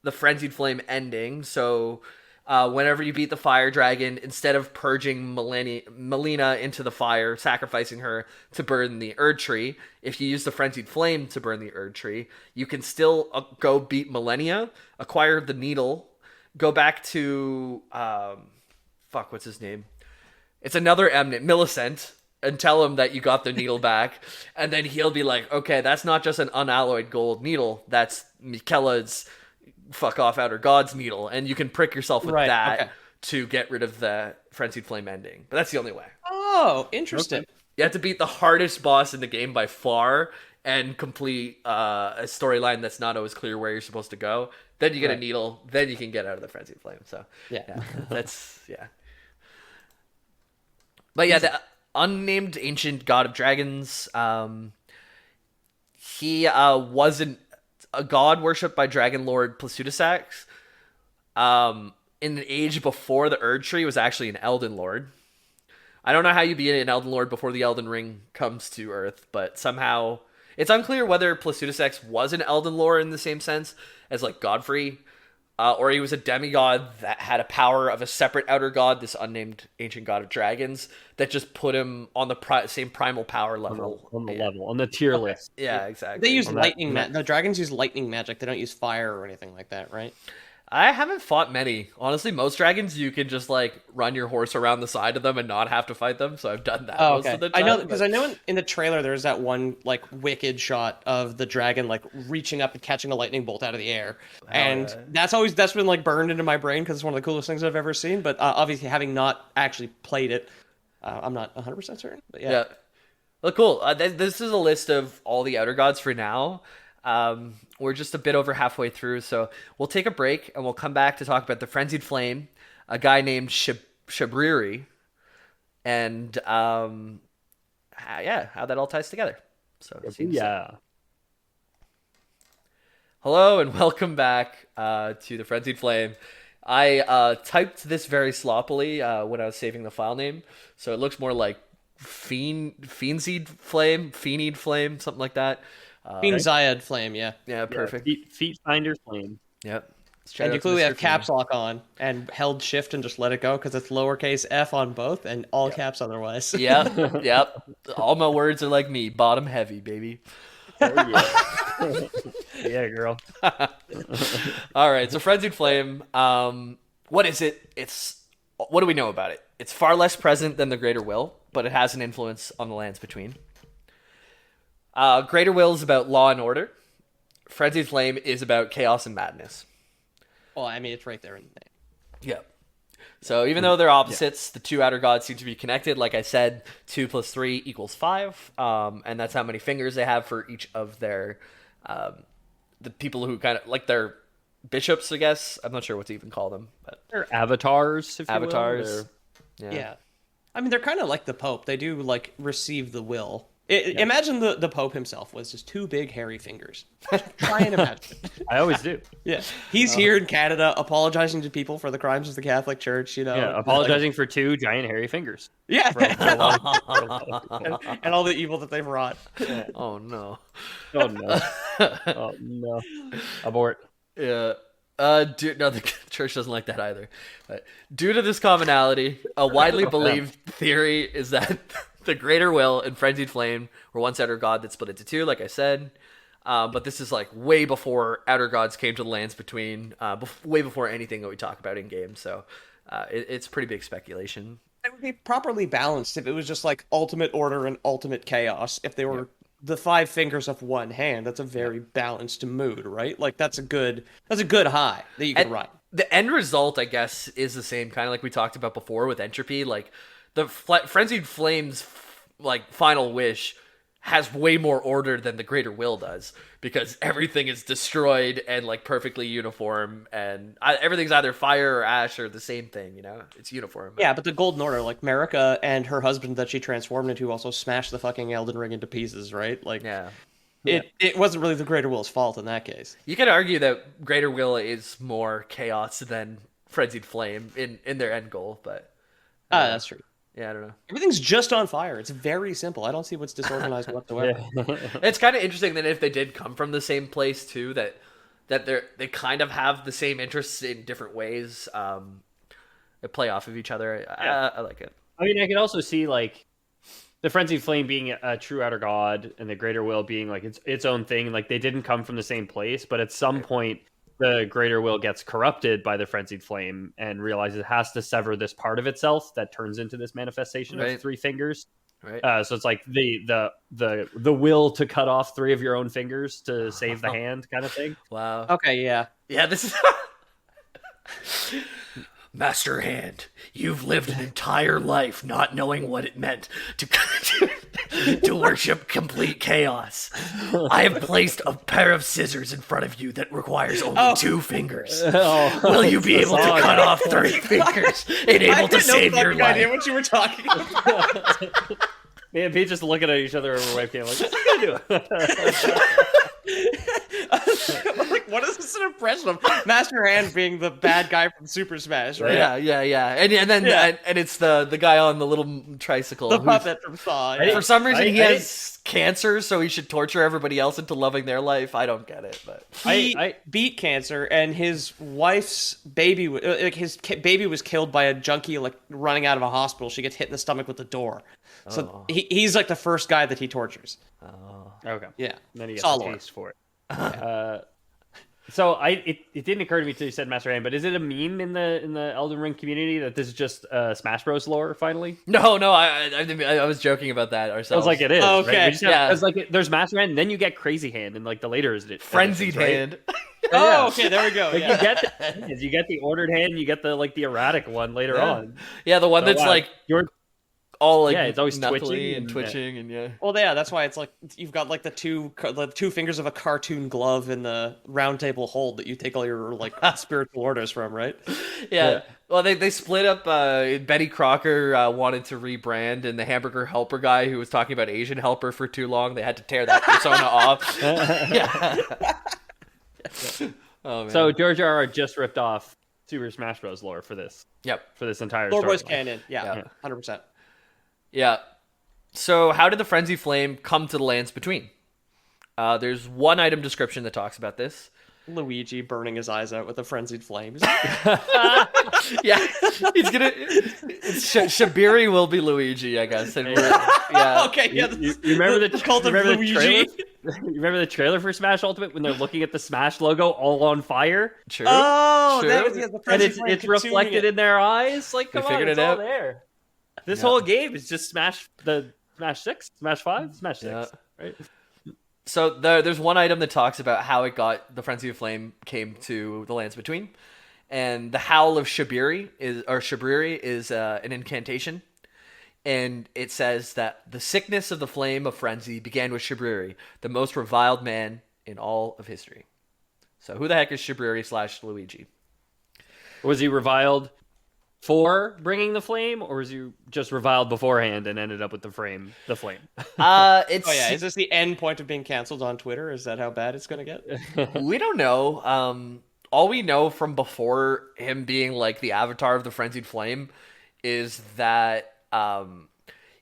the Frenzied Flame ending, so whenever you beat the fire dragon, instead of purging Malenia into the fire, sacrificing her to burn the Erd Tree, if you use the Frenzied Flame to burn the Erd Tree, you can still go beat Malenia, acquire the needle, go back to... what's his name? It's another Eminent, Millicent, and tell him that you got the needle back, and then he'll be like, okay, that's not just an unalloyed gold needle, that's Miquella's fuck off outer god's needle, and you can prick yourself with that to get rid of the Frenzied Flame ending. But that's the only way. Oh, interesting. Okay. You have to beat the hardest boss in the game by far and complete a storyline that's not always clear where you're supposed to go. Then you get a needle, then you can get out of the Frenzied Flame. So that's But yeah, the unnamed ancient god of dragons, he wasn't a god worshipped by Dragon Lord Plasudasax. In an age before the Erd Tree was actually an Elden Lord. I don't know how you be an Elden Lord before the Elden Ring comes to Earth, but somehow it's unclear whether Plasudasax was an Elden Lord in the same sense as like Godfrey, or he was a demigod that had a power of a separate outer god, this unnamed ancient god of dragons, that just put him on the same primal power level. On the tier list. Yeah, exactly. They use lightning magic. The dragons use lightning magic. They don't use fire or anything like that, right? I haven't fought many. Honestly, most dragons, you can just like run your horse around the side of them and not have to fight them, so I've done that most of the time. I know, because I know in the trailer there's that one like wicked shot of the dragon like reaching up and catching a lightning bolt out of the air. That's been like burned into my brain because it's one of the coolest things I've ever seen, but obviously having not actually played it, I'm not 100% certain, but yeah. Well, cool. This is a list of all the outer gods for now. We're just a bit over halfway through, so we'll take a break and we'll come back to talk about the Frenzied Flame, a guy named Shabriri, and how that all ties together. So hello and welcome back to the Frenzied Flame. I typed this very sloppily when I was saving the file name, so it looks more like Frenzied Flame, something like that. Fiendzayed Flame, yeah, perfect. Feet Finder Flame. Yep. And you clearly have caps lock on and held shift and just let it go because it's lowercase f on both and all caps otherwise. Yep. All my words are like me, bottom heavy, baby. Oh, yeah, girl. All right, so Frenzied Flame. What is it? What do we know about it? It's far less present than the Greater Will, but it has an influence on the lands between. Greater Will is about law and order. Frenzied Flame is about chaos and madness. Well, I mean, it's right there in the name. Yeah. So even though they're opposites, the two outer gods seem to be connected. Like I said, 2 + 3 = 5. And that's how many fingers they have for each of their... the people who kind of... Like their bishops, I guess. I'm not sure what to even call them. But they're avatars, if avatars. You will. Yeah. I mean, they're kind of like the Pope. They do, like, receive the will. Imagine the Pope himself was just 2 big hairy fingers. Try and imagine. I always do. Yeah, he's here in Canada apologizing to people for the crimes of the Catholic Church. You know, apologizing for 2 giant hairy fingers. Yeah, and all the evil that they've wrought. Yeah. Oh no! Oh no! Abort. Yeah. No, the church doesn't like that either. But due to this commonality, a widely believed theory is that the Greater Will and Frenzied Flame were once outer god that split into 2, like I said. But this is like way before outer gods came to the lands between, way before anything that we talk about in game. So it's pretty big speculation. It would be properly balanced if it was just like ultimate order and ultimate chaos. If they were the 5 fingers of one hand, that's a very balanced mood, right? Like that's a good high that you can ride. The end result, I guess, is the same, kind of like we talked about before with entropy. Like the Frenzied Flame's like final wish has way more order than the Greater Will does, because everything is destroyed and like perfectly uniform, and everything's either fire or ash or the same thing, you know? It's uniform. Yeah, but the Golden Order, like Marika and her husband that she transformed into also smashed the fucking Elden Ring into pieces, right? Like, yeah. it wasn't really the Greater Will's fault in that case. You could argue that Greater Will is more chaos than Frenzied Flame in their end goal, but that's true. Yeah, I don't know. Everything's just on fire. It's very simple. I don't see what's disorganized whatsoever. It's kind of interesting that if they did come from the same place too, that they kind of have the same interests in different ways. They play off of each other. I like it. I mean, I could also see like the Frenzied Flame being a true outer god and the Greater Will being like its own thing. Like they didn't come from the same place, but at some point the Greater Will gets corrupted by the Frenzied Flame and realizes it has to sever this part of itself that turns into this manifestation of three fingers. Right. So it's like the will to cut off three of your own fingers to save the hand kind of thing. Wow. Okay, yeah. Yeah, this is Master Hand, you've lived an entire life not knowing what it meant to worship complete chaos. I have placed a pair of scissors in front of you that requires only 2 fingers. Will you be able to cut off 3 fingers and able to save your life? I had no idea what you were talking about. Me and Pete just looking at each other over webcam like, what's he gonna do? Like, what is this an impression of? Master Hand being the bad guy from Super Smash, right? Yeah. And then and it's the guy on the little tricycle. The puppet from Saw. Yeah. For some reason, he has cancer, so he should torture everybody else into loving their life. I don't get it, but he beat cancer, and his wife's baby, his baby was killed by a junkie, like running out of a hospital. She gets hit in the stomach with the door. So he's like the first guy that he tortures. Okay. Yeah. And then he gets a taste for it. So it didn't occur to me until you said Master Hand, but is it a meme in the Elden Ring community that this is just Smash Bros lore finally? No, I was joking about that ourselves. I was like, it is. Okay. Right? It's like there's Master Hand, and then you get Crazy Hand, and like the later is Frenzied Hand. Oh, okay, there we go. Like, you get the ordered hand, you get the erratic one later on. Yeah, the one that's like you're all like it's always twitching and yeah. Well, yeah, that's why it's like you've got like the two fingers of a cartoon glove in the round table hold that you take all your like spiritual orders from, right? Yeah. Well, they split up. Betty Crocker wanted to rebrand, and the hamburger helper guy who was talking about Asian helper for too long, they had to tear that persona off. Yeah. Oh man. So George R. just ripped off Super Smash Bros. Lore for this. Yep. For this entire Lore story. Boys canon. Yeah. 100%. Yeah. So how did the Frenzied Flame come to the lands between? There's one item description that talks about this. Luigi burning his eyes out with a Frenzied Flame. Yeah. He's gonna... Shabriri will be Luigi, I guess. And okay, yeah. You remember the cult of Luigi? Trailer? You remember the trailer for Smash Ultimate when they're looking at the Smash logo all on fire? True. Oh, True. that was the and it's reflected in their eyes. Like, come on, it's all there. This whole game is just Smash 6, Smash 5, Smash 6, right? So there's one item that talks about how it got the Frenzied Flame came to the lands between, and the Howl of Shabriri is an incantation, and it says that the sickness of the flame of frenzy began with Shabriri, the most reviled man in all of history. So who the heck is Shabriri / Luigi? Was he reviled for bringing the flame, or was he just reviled beforehand and ended up with the flame? Is this the end point of being canceled on Twitter? Is that how bad it's gonna get? We don't know. All we know from before him being like the avatar of the Frenzied Flame is that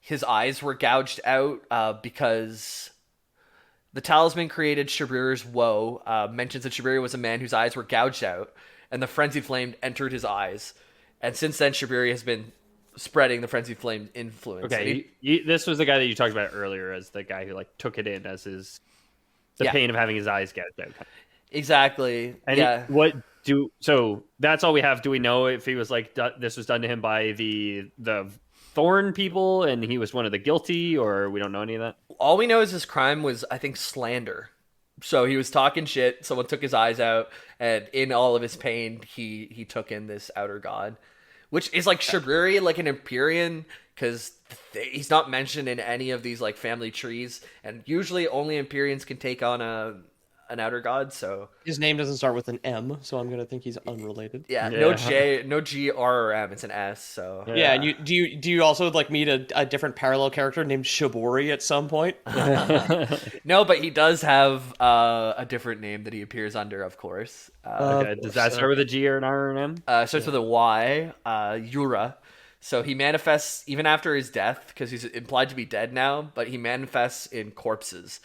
his eyes were gouged out because the talisman created Shabriri's woe mentions that Shabriri was a man whose eyes were gouged out, and the Frenzied Flame entered his eyes. And since then, Shabriri has been spreading the Frenzied Flame influence. Okay, this was the guy that you talked about earlier as the guy who like took it in as the pain of having his eyes gouged out. Exactly. And so that's all we have. Do we know if he was like this was done to him by the Thorn people and he was one of the guilty, or we don't know any of that? All we know is his crime was, I think, slander. So he was talking shit, someone took his eyes out, and in all of his pain, he took in this outer god. Which is like Shabriri, like an Empyrean, because he's not mentioned in any of these like family trees, and usually only Empyreans can take on an an outer god. So his name doesn't start with an M, so I'm gonna think he's unrelated. Yeah, no J, no G, R, or M. It's an S. So yeah, and do you also like meet a different parallel character named Shabriri at some point? No, but he does have a different name that he appears under, of course. Okay. Does that start with a G or an R or an M? Starts with a Y, Yura. So he manifests even after his death, because he's implied to be dead now, but he manifests in corpses,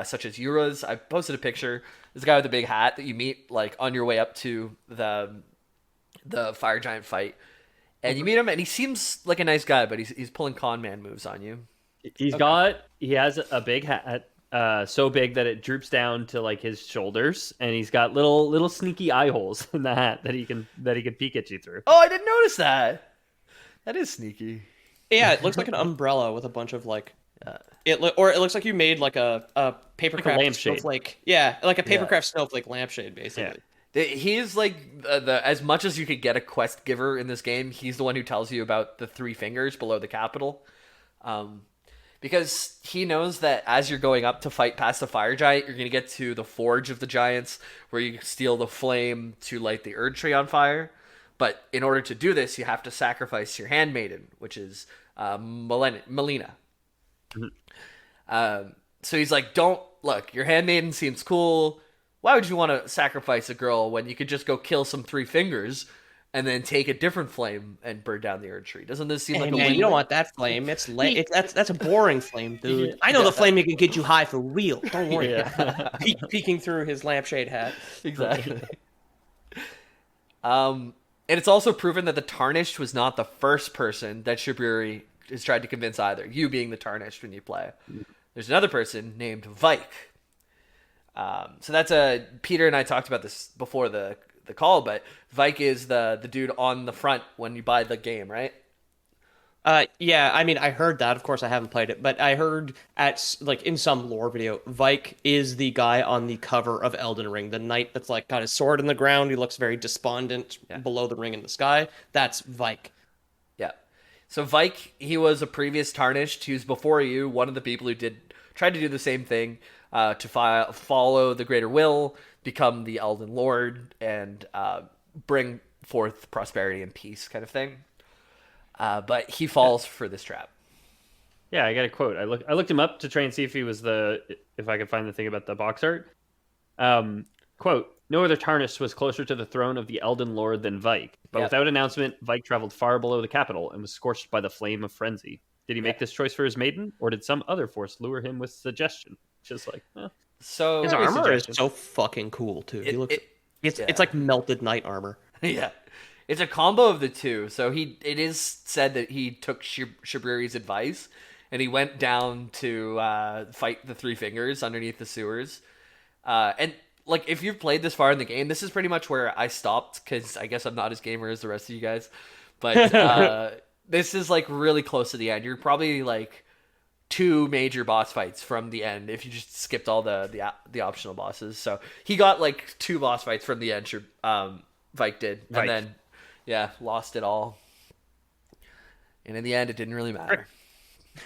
such as Yura's. I posted a picture. This guy with the big hat that you meet like on your way up to the fire giant fight. And you meet him, and he seems like a nice guy, but he's pulling con man moves on you. He has a big hat, so big that it droops down to like his shoulders, and he's got little sneaky eye holes in the hat that he can peek at you through. Oh, I didn't notice that. That is sneaky. Yeah, it looks like an umbrella with a bunch of like. It looks like you made like a papercraft snowflake. Yeah, like a papercraft snowflake lampshade, basically. Yeah. He's like the as much as you could get a quest giver in this game. He's the one who tells you about the 3 fingers below the capital, because he knows that as you're going up to fight past the fire giant, you're gonna get to the forge of the giants, where you steal the flame to light the Erd tree on fire. But in order to do this, you have to sacrifice your handmaiden, which is Malenia. Mm-hmm. So he's like, don't look. Your handmaiden seems cool. Why would you want to sacrifice a girl when you could just go kill some 3 fingers and then take a different flame and burn down the Erd tree? Doesn't this seem like a win? You don't want that flame. That's a boring flame, dude. I know the flame that can get you high for real. Don't worry. Peeking through his lampshade hat. Exactly. And it's also proven that the Tarnished was not the first person that Shabriri has tried to convince either. You being the Tarnished when you play. There's another person named Vike. So that's Peter and I talked about this before the call, but Vike is the dude on the front when you buy the game, right? Yeah, I mean, I heard that. Of course, I haven't played it, but I heard in some lore video, Vike is the guy on the cover of Elden Ring, the knight that's like got his sword in the ground. He looks very despondent below the ring in the sky. That's Vike. Yeah. So Vike, he was a previous Tarnished. He was before you, one of the people who tried to do the same thing, to follow the greater will, become the Elden Lord, and bring forth prosperity and peace, kind of thing. But he falls for this trap. Yeah, I got a quote. I looked him up to try and see if I could find the thing about the box art. Quote, no other Tarnished was closer to the throne of the Elden Lord than Vike, but without announcement, Vike traveled far below the capital and was scorched by the flame of frenzy. Did he make this choice for his maiden, or did some other force lure him with suggestion? Just like, so his armor is so fucking cool too. It's like melted knight armor. Yeah. It's a combo of the two. So it is said that he took Shabriri's advice, and he went down to fight the 3 fingers underneath the sewers. And like, if you've played this far in the game, this is pretty much where I stopped, because I guess I'm not as gamer as the rest of you guys. But this is like really close to the end. You're probably like 2 major boss fights from the end if you just skipped all the optional bosses. So he got like 2 boss fights from the end. Vike did, and then lost it all. And in the end, it didn't really matter.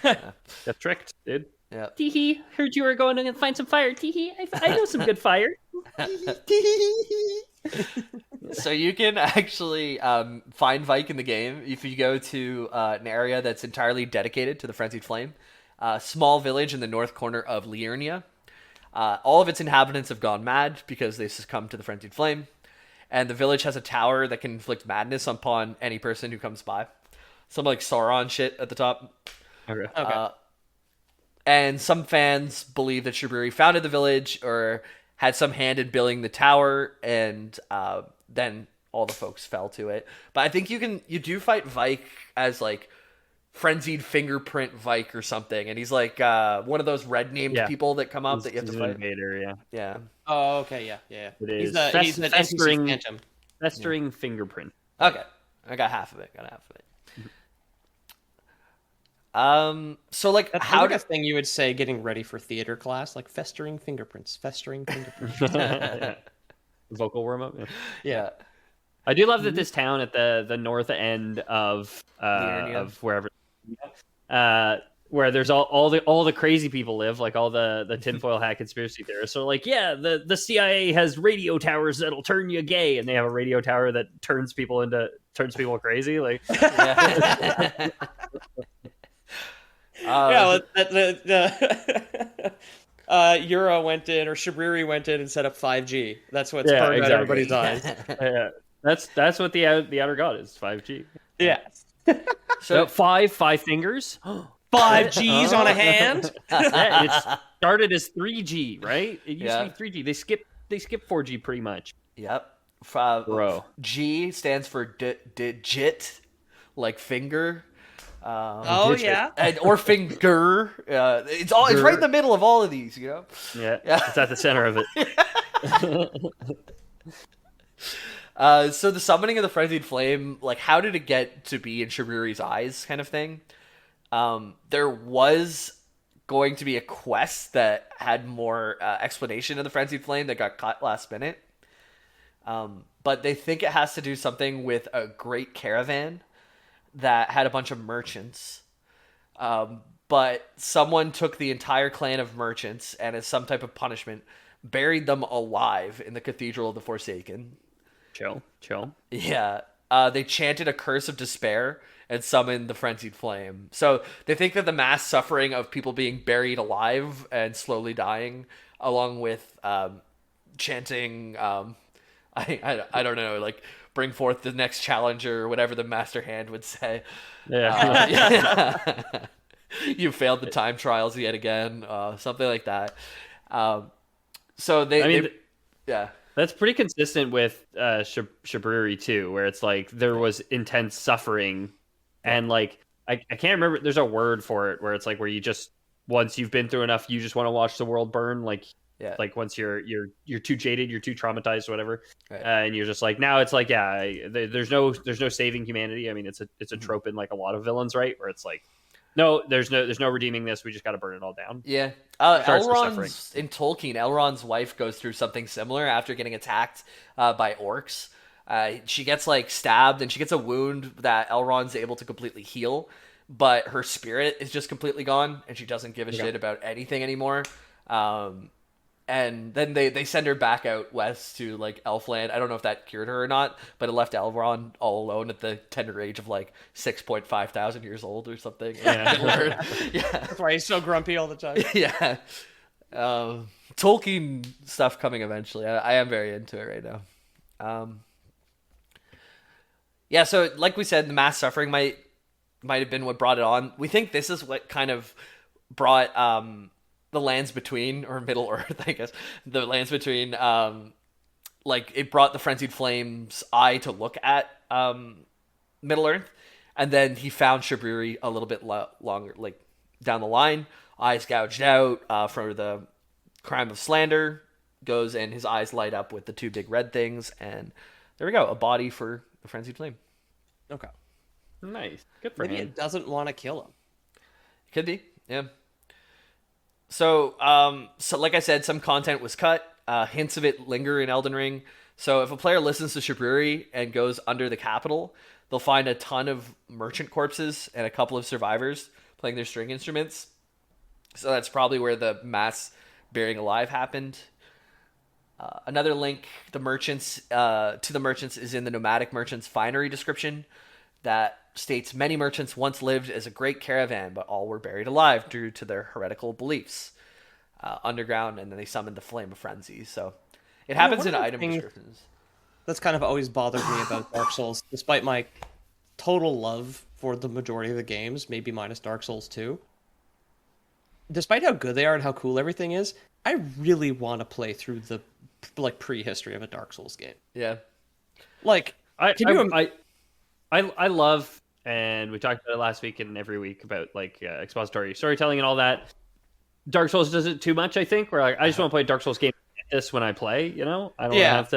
Got tricked, dude. Yeah. Teehee, heard you were going to find some fire. Teehee, I know some good fire. So you can actually find Vike in the game if you go to an area that's entirely dedicated to the Frenzied Flame. Small village in the north corner of Liurnia. All of its inhabitants have gone mad because they succumbed to the Frenzied Flame. And the village has a tower that can inflict madness upon any person who comes by. Some like Sauron shit at the top. Okay. And some fans believe that Shabriri founded the village or had some hand in building the tower, and then all the folks fell to it. But I think you do fight Vike as like Frenzied Fingerprint Vike or something, and he's like one of those red named people that come up that you have to fight. Invader, yeah. Oh, okay, yeah. It is. He's an festering fingerprint. Okay, I got half of it. So like, that's how like a thing you would say getting ready for theater class, like festering fingerprints. Vocal warm up. Yeah. I do love that this town at the north end of wherever where there's all the crazy people live, like all the tinfoil hat conspiracy theorists. So like, yeah, the CIA has radio towers that'll turn you gay, and they have a radio tower that turns people crazy. Like, yeah, Yura went in, or Shabriri went in and set up 5G. That's what's burned out everybody's eyes. Yeah, that's what the outer god is, 5G. Yeah. So five fingers. 5 Gs on a hand. Yeah, it started as 3G, right? It used to be 3G. They skipped 4G pretty much. Yep. Bro. G stands for digit, like finger. Digit. Or finger. It's right in the middle of all of these, you know. Yeah. It's at the center of it. So the summoning of the Frenzied Flame, like, how did it get to be in Shabriri's eyes, kind of thing? There was going to be a quest that had more explanation of the Frenzied Flame that got cut last minute. But they think it has to do something with a great caravan that had a bunch of merchants. But someone took the entire clan of merchants and, as some type of punishment, buried them alive in the Cathedral of the Forsaken. Chill. Yeah. They chanted a curse of despair and summoned the Frenzied Flame. So they think that the mass suffering of people being buried alive and slowly dying, along with chanting, I don't know, like, bring forth the next challenger, or whatever the Master Hand would say. Yeah. You failed the time trials yet again, something like that. So yeah. That's pretty consistent with Shabriri too, where it's like there was intense suffering, and like I can't remember. There's a word for it where it's like where you just, once you've been through enough, you just want to watch the world burn. Like, like once you're too jaded, you're too traumatized, or whatever, right. And you're just like, now it's like, there's no saving humanity. I mean, it's a trope in like a lot of villains, right? Where it's like, no, there's no redeeming this. We just got to burn it all down. Yeah. Elrond's, in Tolkien, Elrond's wife goes through something similar after getting attacked by orcs. She gets like stabbed, and she gets a wound that Elrond's able to completely heal, but her spirit is just completely gone, and she doesn't give a shit about anything anymore. And then they send her back out west to like Elfland. I don't know if that cured her or not, but it left Elrond all alone at the tender age of like 6.5 thousand years old or something. Yeah. That's why he's so grumpy all the time. Yeah. Tolkien stuff coming eventually. I am very into it right now. Yeah, so like we said, the mass suffering might have been what brought it on. We think this is what kind of brought the lands between, or Middle Earth, I guess, the lands between, like, it brought the Frenzied Flame's eye to look at Middle Earth, and then he found Shabriri a little bit longer, like, down the line, eyes gouged out for the crime of slander, goes and his eyes light up with the two big red things, and there we go, a body for the Frenzied Flame. Okay. Nice. Good for him. Maybe it doesn't want to kill him. Could be, yeah. So like I said, some content was cut. Hints of it linger in Elden Ring. So if a player listens to Shabriri and goes under the capital, they'll find a ton of merchant corpses and a couple of survivors playing their string instruments. So that's probably where the mass burying alive happened. Another link to the merchants is in the nomadic merchants' finery description that states many merchants once lived as a great caravan, but all were buried alive due to their heretical beliefs. Underground, and then they summoned the Flame of Frenzy. So it happens in item descriptions. That's kind of always bothered me about Dark Souls, despite my total love for the majority of the games, maybe minus Dark Souls 2. Despite how good they are and how cool everything is, I really want to play through the prehistory of a Dark Souls game. Yeah, like I love, and we talked about it last week and every week about like expository storytelling and all that. Dark Souls does it too much, I think. Where like, I just want to play a Dark Souls game this when I play. You know, I don't have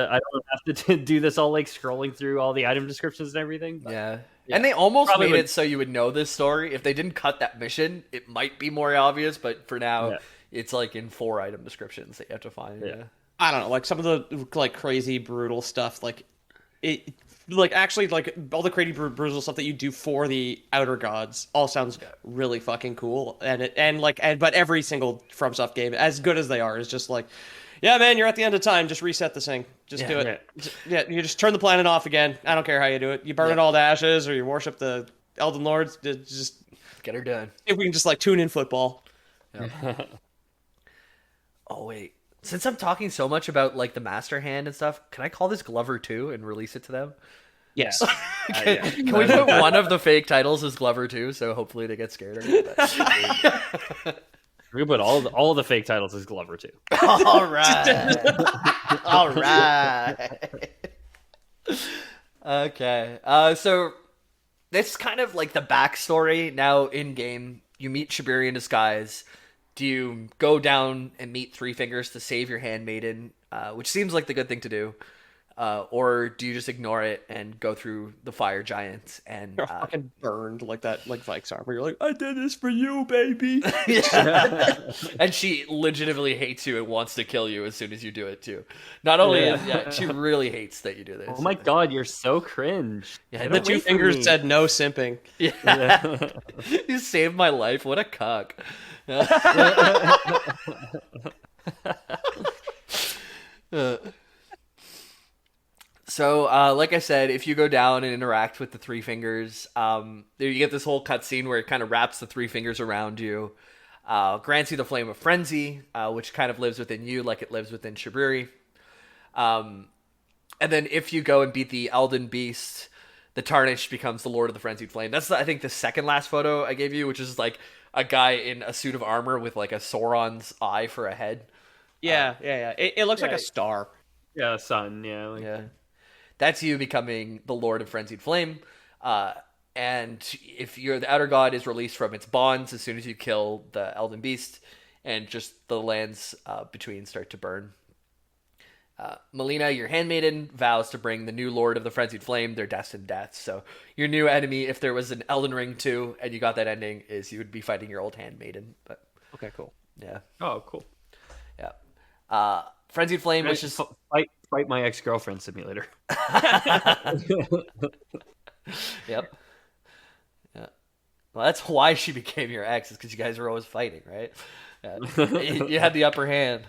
to do this all like scrolling through all the item descriptions and everything. But, yeah, and they almost made it so you would know this story. If they didn't cut that mission, it might be more obvious. But for now, it's like in 4 item descriptions that you have to find. Yeah. I don't know, like some of the like crazy brutal stuff. Like it like actually like all the crazy brutal stuff that you do for the outer gods all sounds really fucking cool. But every single FromSoft game, as good as they are, is just like, yeah, man, you're at the end of time. Just reset this thing. Just do it. You just turn the planet off again. I don't care how you do it. You burn it all to ashes, or you worship the Elden Lords. Just get her done. If we can just like tune in football. Yeah. Oh wait. Since I'm talking so much about like the master hand and stuff, can I call this Glover 2 and release it to them? Yes. Can we put one of the fake titles as Glover 2, so hopefully they get scared of it? We put all the fake titles as Glover 2. All right. All right. Okay. So this is kind of like the backstory. Now in game, you meet Shabriri in disguise. Do you go down and meet Three Fingers to save your handmaiden, which seems like the good thing to do, or do you just ignore it and go through the fire giants and you're fucking burned like that, like Vike's armor? You're like, I did this for you, baby. And she legitimately hates you and wants to kill you as soon as you do it too. Not only she really hates that you do this. Oh my god, you're so cringe. Yeah, the Two Fingers said no simping. Yeah. You saved my life. What a cuck. So, like I said, if you go down and interact with the Three Fingers, there you get this whole cutscene where it kind of wraps the Three Fingers around you, grants you the Flame of Frenzy, which kind of lives within you like it lives within Shabriri. And then if you go and beat the Elden Beast, the Tarnished becomes the Lord of the Frenzied Flame. That's, I think, the second last photo I gave you, which is like a guy in a suit of armor with like a Sauron's eye for a head. Yeah. It looks like a star. Yeah, a sun. Yeah. That's you becoming the Lord of Frenzied Flame. And if you're the outer god is released from its bonds as soon as you kill the Elden Beast, and just the lands between start to burn. Malenia, your handmaiden, vows to bring the new Lord of the Frenzied Flame their destined deaths. So your new enemy, if there was an Elden Ring 2 and you got that ending, is you would be fighting your old handmaiden. But okay, cool. Yeah. Oh, cool. Yeah. Frenzied Flame, which is fight my ex-girlfriend simulator. Yep. Yeah. Well, that's why she became your ex, is because you guys were always fighting, right? Yeah. You had the upper hand.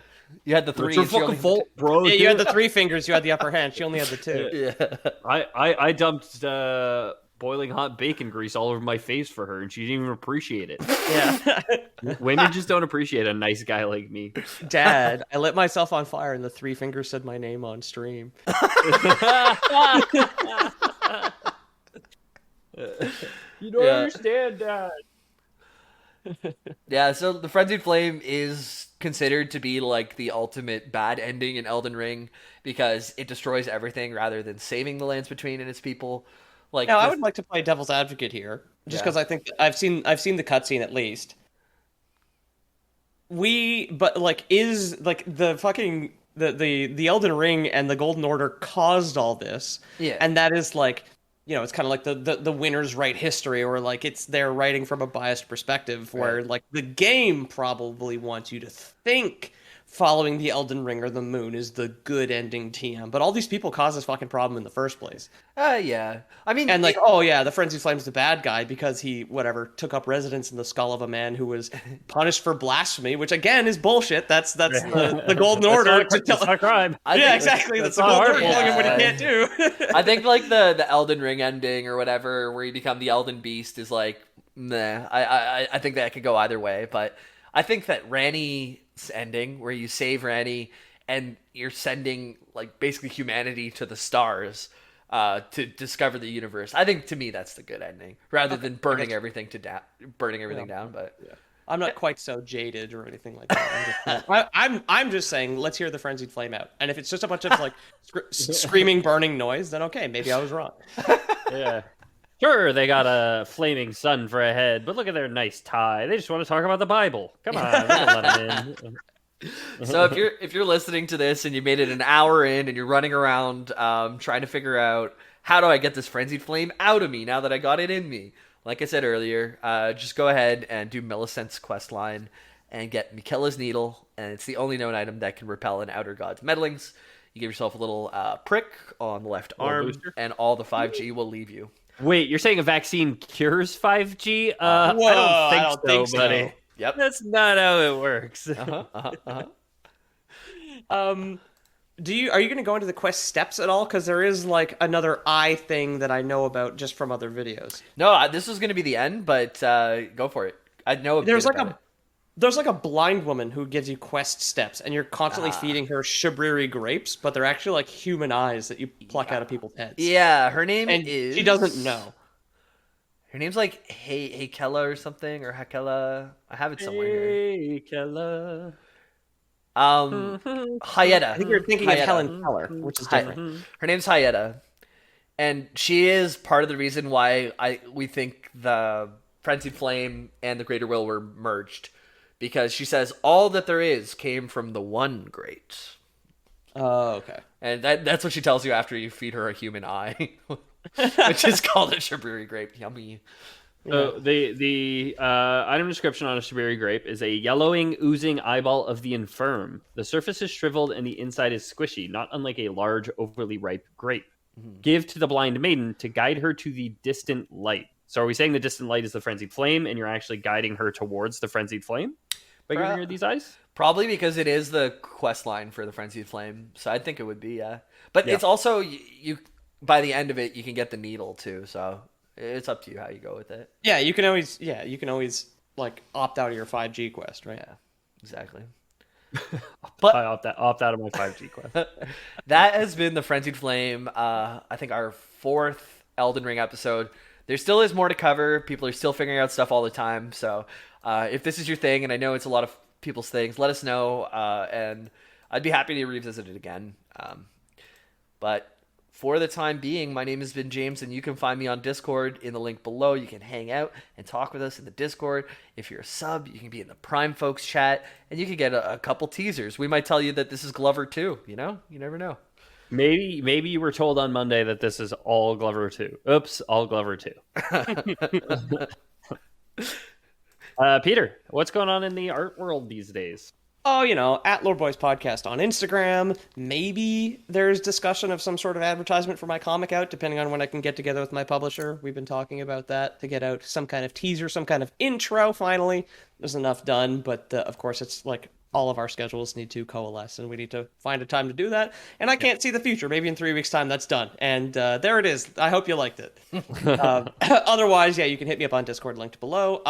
You had the three. It's your fucking fault, bro. Yeah, you had the Three Fingers. You had the upper hand. She only had the two. Yeah. I dumped boiling hot bacon grease all over my face for her, and she didn't even appreciate it. Yeah. Women just don't appreciate a nice guy like me. Dad, I lit myself on fire, and the Three Fingers said my name on stream. You don't understand, Dad. Yeah, so the Frenzied Flame is considered to be like the ultimate bad ending in Elden Ring because it destroys everything rather than saving the lands between and its people. Like, now, I would like to play devil's advocate here, just because I think I've seen the cutscene at least. Is like the fucking the Elden Ring and the Golden Order caused all this, and that is like, you know, it's kind of like the winners write history, or like they're writing from a biased perspective, where like the game probably wants you to think following the Elden Ring or the Moon is the good ending TM, but all these people caused this fucking problem in the first place. Yeah. I mean, and like, the Frenzied Flame's the bad guy because he took up residence in the skull of a man who was punished for blasphemy, which again is bullshit. That's the Golden Order to tell a crime. Exactly. That's the Golden Order telling him what he can't do. I think like the Elden Ring ending or whatever, where you become the Elden Beast, is like, meh. I think that could go either way, but I think that Ranni's ending, where you save Ranni and you're sending like basically humanity to the stars to discover the universe, I think to me that's the good ending, rather than burning everything down. But I'm not quite so jaded or anything like that. I'm just saying, let's hear the Frenzied Flame out, and if it's just a bunch of like screaming, burning noise, then okay, maybe I was wrong. Yeah. Sure, they got a flaming sun for a head, but look at their nice tie. They just want to talk about the Bible. Come on, we don't let them in. So if you're listening to this and you made it an hour in and you're running around trying to figure out, how do I get this Frenzied Flame out of me now that I got it in me? Like I said earlier, just go ahead and do Millicent's quest line and get Miquella's Needle, and it's the only known item that can repel an outer god's meddlings. You give yourself a little prick on the left arm, booster. and all the 5G will leave you. Wait, you're saying a vaccine cures 5G? Whoa, I don't think so, buddy. Yep. That's not how it works. Are you going to go into the quest steps at all? Because there is like another eye thing that I know about just from other videos. No, this was going to be the end, but go for it. I know a bit about it. There's like a blind woman who gives you quest steps, and you're constantly feeding her Shabriri grapes, but they're actually like human eyes that you pluck out of people's heads. Yeah, her name is... She doesn't know. Her name's like Heikella or something, or Hakella. I have it somewhere here. Heikella. Hayeda. I think you're thinking of Helen Keller, which is different. Her name's Hayeda, and she is part of the reason why we think the Frenzied Flame and the Greater Will were merged. Because she says all that there is came from the one great. Oh, okay. And that's what she tells you after you feed her a human eye, which is called a Shabriri grape. Yummy. So the item description on a Shabriri grape is a yellowing, oozing eyeball of the infirm. The surface is shriveled and the inside is squishy, not unlike a large, overly ripe grape. Mm-hmm. Give to the blind maiden to guide her to the distant light. So are we saying the distant light is the Frenzied Flame, and you're actually guiding her towards the Frenzied Flame by giving her these eyes? Probably because it is the quest line for the Frenzied Flame. So I think it would be, yeah. But it's also, you by the end of it, you can get the needle too. So it's up to you how you go with it. Yeah, you can always like opt out of your 5G quest, right? Yeah, exactly. But I opt out of my 5G quest. That has been the Frenzied Flame. I think our 4th Elden Ring episode. There still is more to cover. People are still figuring out stuff all the time. So if this is your thing, and I know it's a lot of people's things, let us know. And I'd be happy to revisit it again. But for the time being, my name has been James, and you can find me on Discord in the link below. You can hang out and talk with us in the Discord. If you're a sub, you can be in the Prime Folks chat, and you can get a couple teasers. We might tell you that this is Glover 2, you know? You never know. Maybe you were told on Monday that this is all Glover 2. Oops, all Glover 2. Peter, what's going on in the art world these days? Oh, at Lore Boys Podcast on Instagram. Maybe there's discussion of some sort of advertisement for my comic out, depending on when I can get together with my publisher. We've been talking about that to get out some kind of teaser, some kind of intro, finally. There's enough done, but of course it's like all of our schedules need to coalesce, and we need to find a time to do that. And I can't see the future. Maybe in 3 weeks' time, that's done. And there it is. I hope you liked it. Otherwise, you can hit me up on Discord, linked below.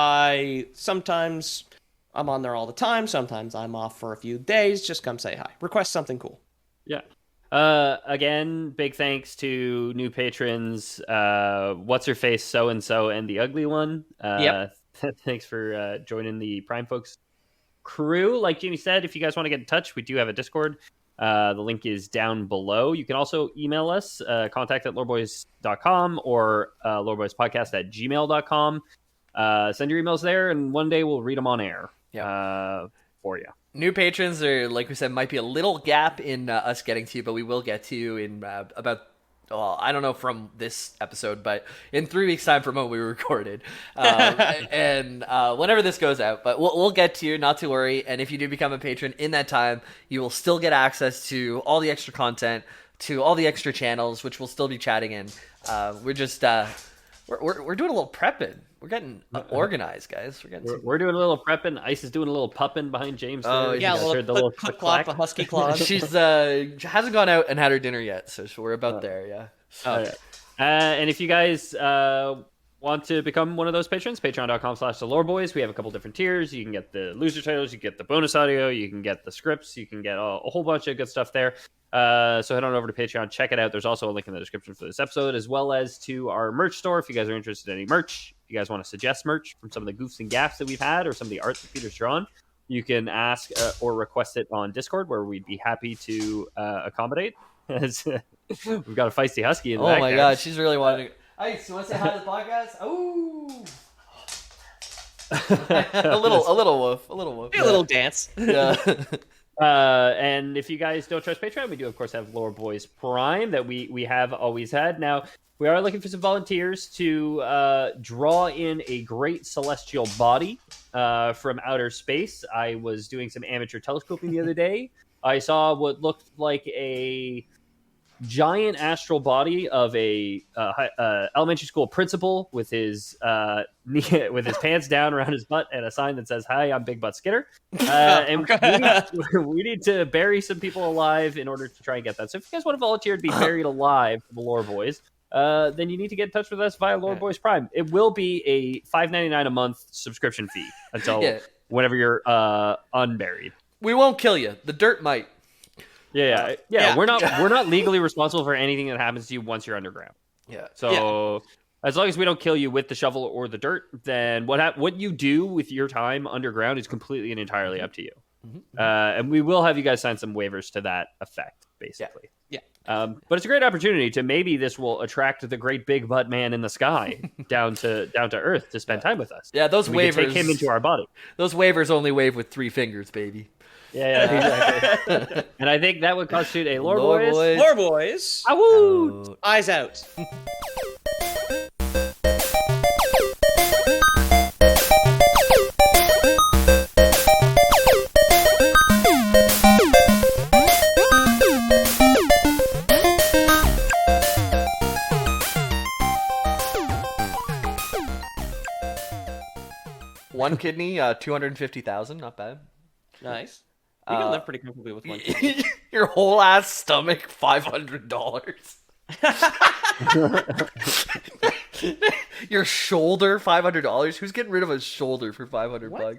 I'm on there all the time. Sometimes I'm off for a few days. Just come say hi. Request something cool. Yeah. Again, big thanks to new patrons. What's her face, so and so, and the ugly one. Yep. Thanks for joining the Prime Folks crew. Like Jimmy said, if you guys want to get in touch, we do have a Discord. The link is down below. You can also email us, contact@loreboys.com or loreboyspodcast@gmail.com. Send your emails there, and one day we'll read them on air for you. New patrons are, like we said, might be a little gap in us getting to you, but we will get to you in about, I don't know from this episode, but in 3 weeks' time from when we recorded. And whenever this goes out, but we'll get to you, not to worry. And if you do become a patron in that time, you will still get access to all the extra content, to all the extra channels, which we'll still be chatting in. We're just, we're doing a little prepping. We're getting organized, guys. We're doing a little prepping. Ice is doing a little pupping behind James. Oh, yeah, a little click clop, a husky claw. She's hasn't gone out and had her dinner yet, so we're about there. Yeah. Oh. And if you guys want to become one of those patrons, patreon.com/theloreboys. We have a couple different tiers. You can get the loser titles, you get the bonus audio, you can get the scripts, you can get a whole bunch of good stuff there. So head on over to Patreon, check it out. There's also a link in the description for this episode, as well as to our merch store. If you guys are interested in any merch, if you guys want to suggest merch from some of the goofs and gaffs that we've had, or some of the art that Peter's drawn, you can ask or request it on Discord, where we'd be happy to accommodate. We've got a feisty husky in the back. Oh my god, she's really wanting to... Ice, you want to say hi to the podcast? Ooh! a little woof. A little dance. Yeah. And if you guys don't trust Patreon, we do, of course, have Lore Boys Prime that we have always had. Now, we are looking for some volunteers to draw in a great celestial body from outer space. I was doing some amateur telescoping the other day, I saw what looked like a giant astral body of a elementary school principal with his with his pants down around his butt and a sign that says, "Hi, I'm Big Butt Skinner." And we need to bury some people alive in order to try and get that. So if you guys want to volunteer to be buried alive for the Lore Boys, then you need to get in touch with us via Lore Boys Prime. It will be a $5.99 a month subscription fee until whenever you're unburied. We won't kill you. The dirt might. Yeah. We're not legally responsible for anything that happens to you once you're underground. Yeah. So as long as we don't kill you with the shovel or the dirt, then what you do with your time underground is completely and entirely up to you. Mm-hmm. And we will have you guys sign some waivers to that effect, basically. Yeah. But it's a great opportunity to maybe this will attract the great big butt man in the sky down to Earth to spend time with us. Yeah, those waivers take him into our body. Those waivers only wave with 3 fingers, baby. Yeah, exactly. And I think that would constitute a Lore Boys. Lore Boys. Awoo! Eyes out. One kidney, 250,000, not bad. Nice. You can live pretty comfortably with one. Your whole ass stomach, $500. Your shoulder, $500. Who's getting rid of a shoulder for $500?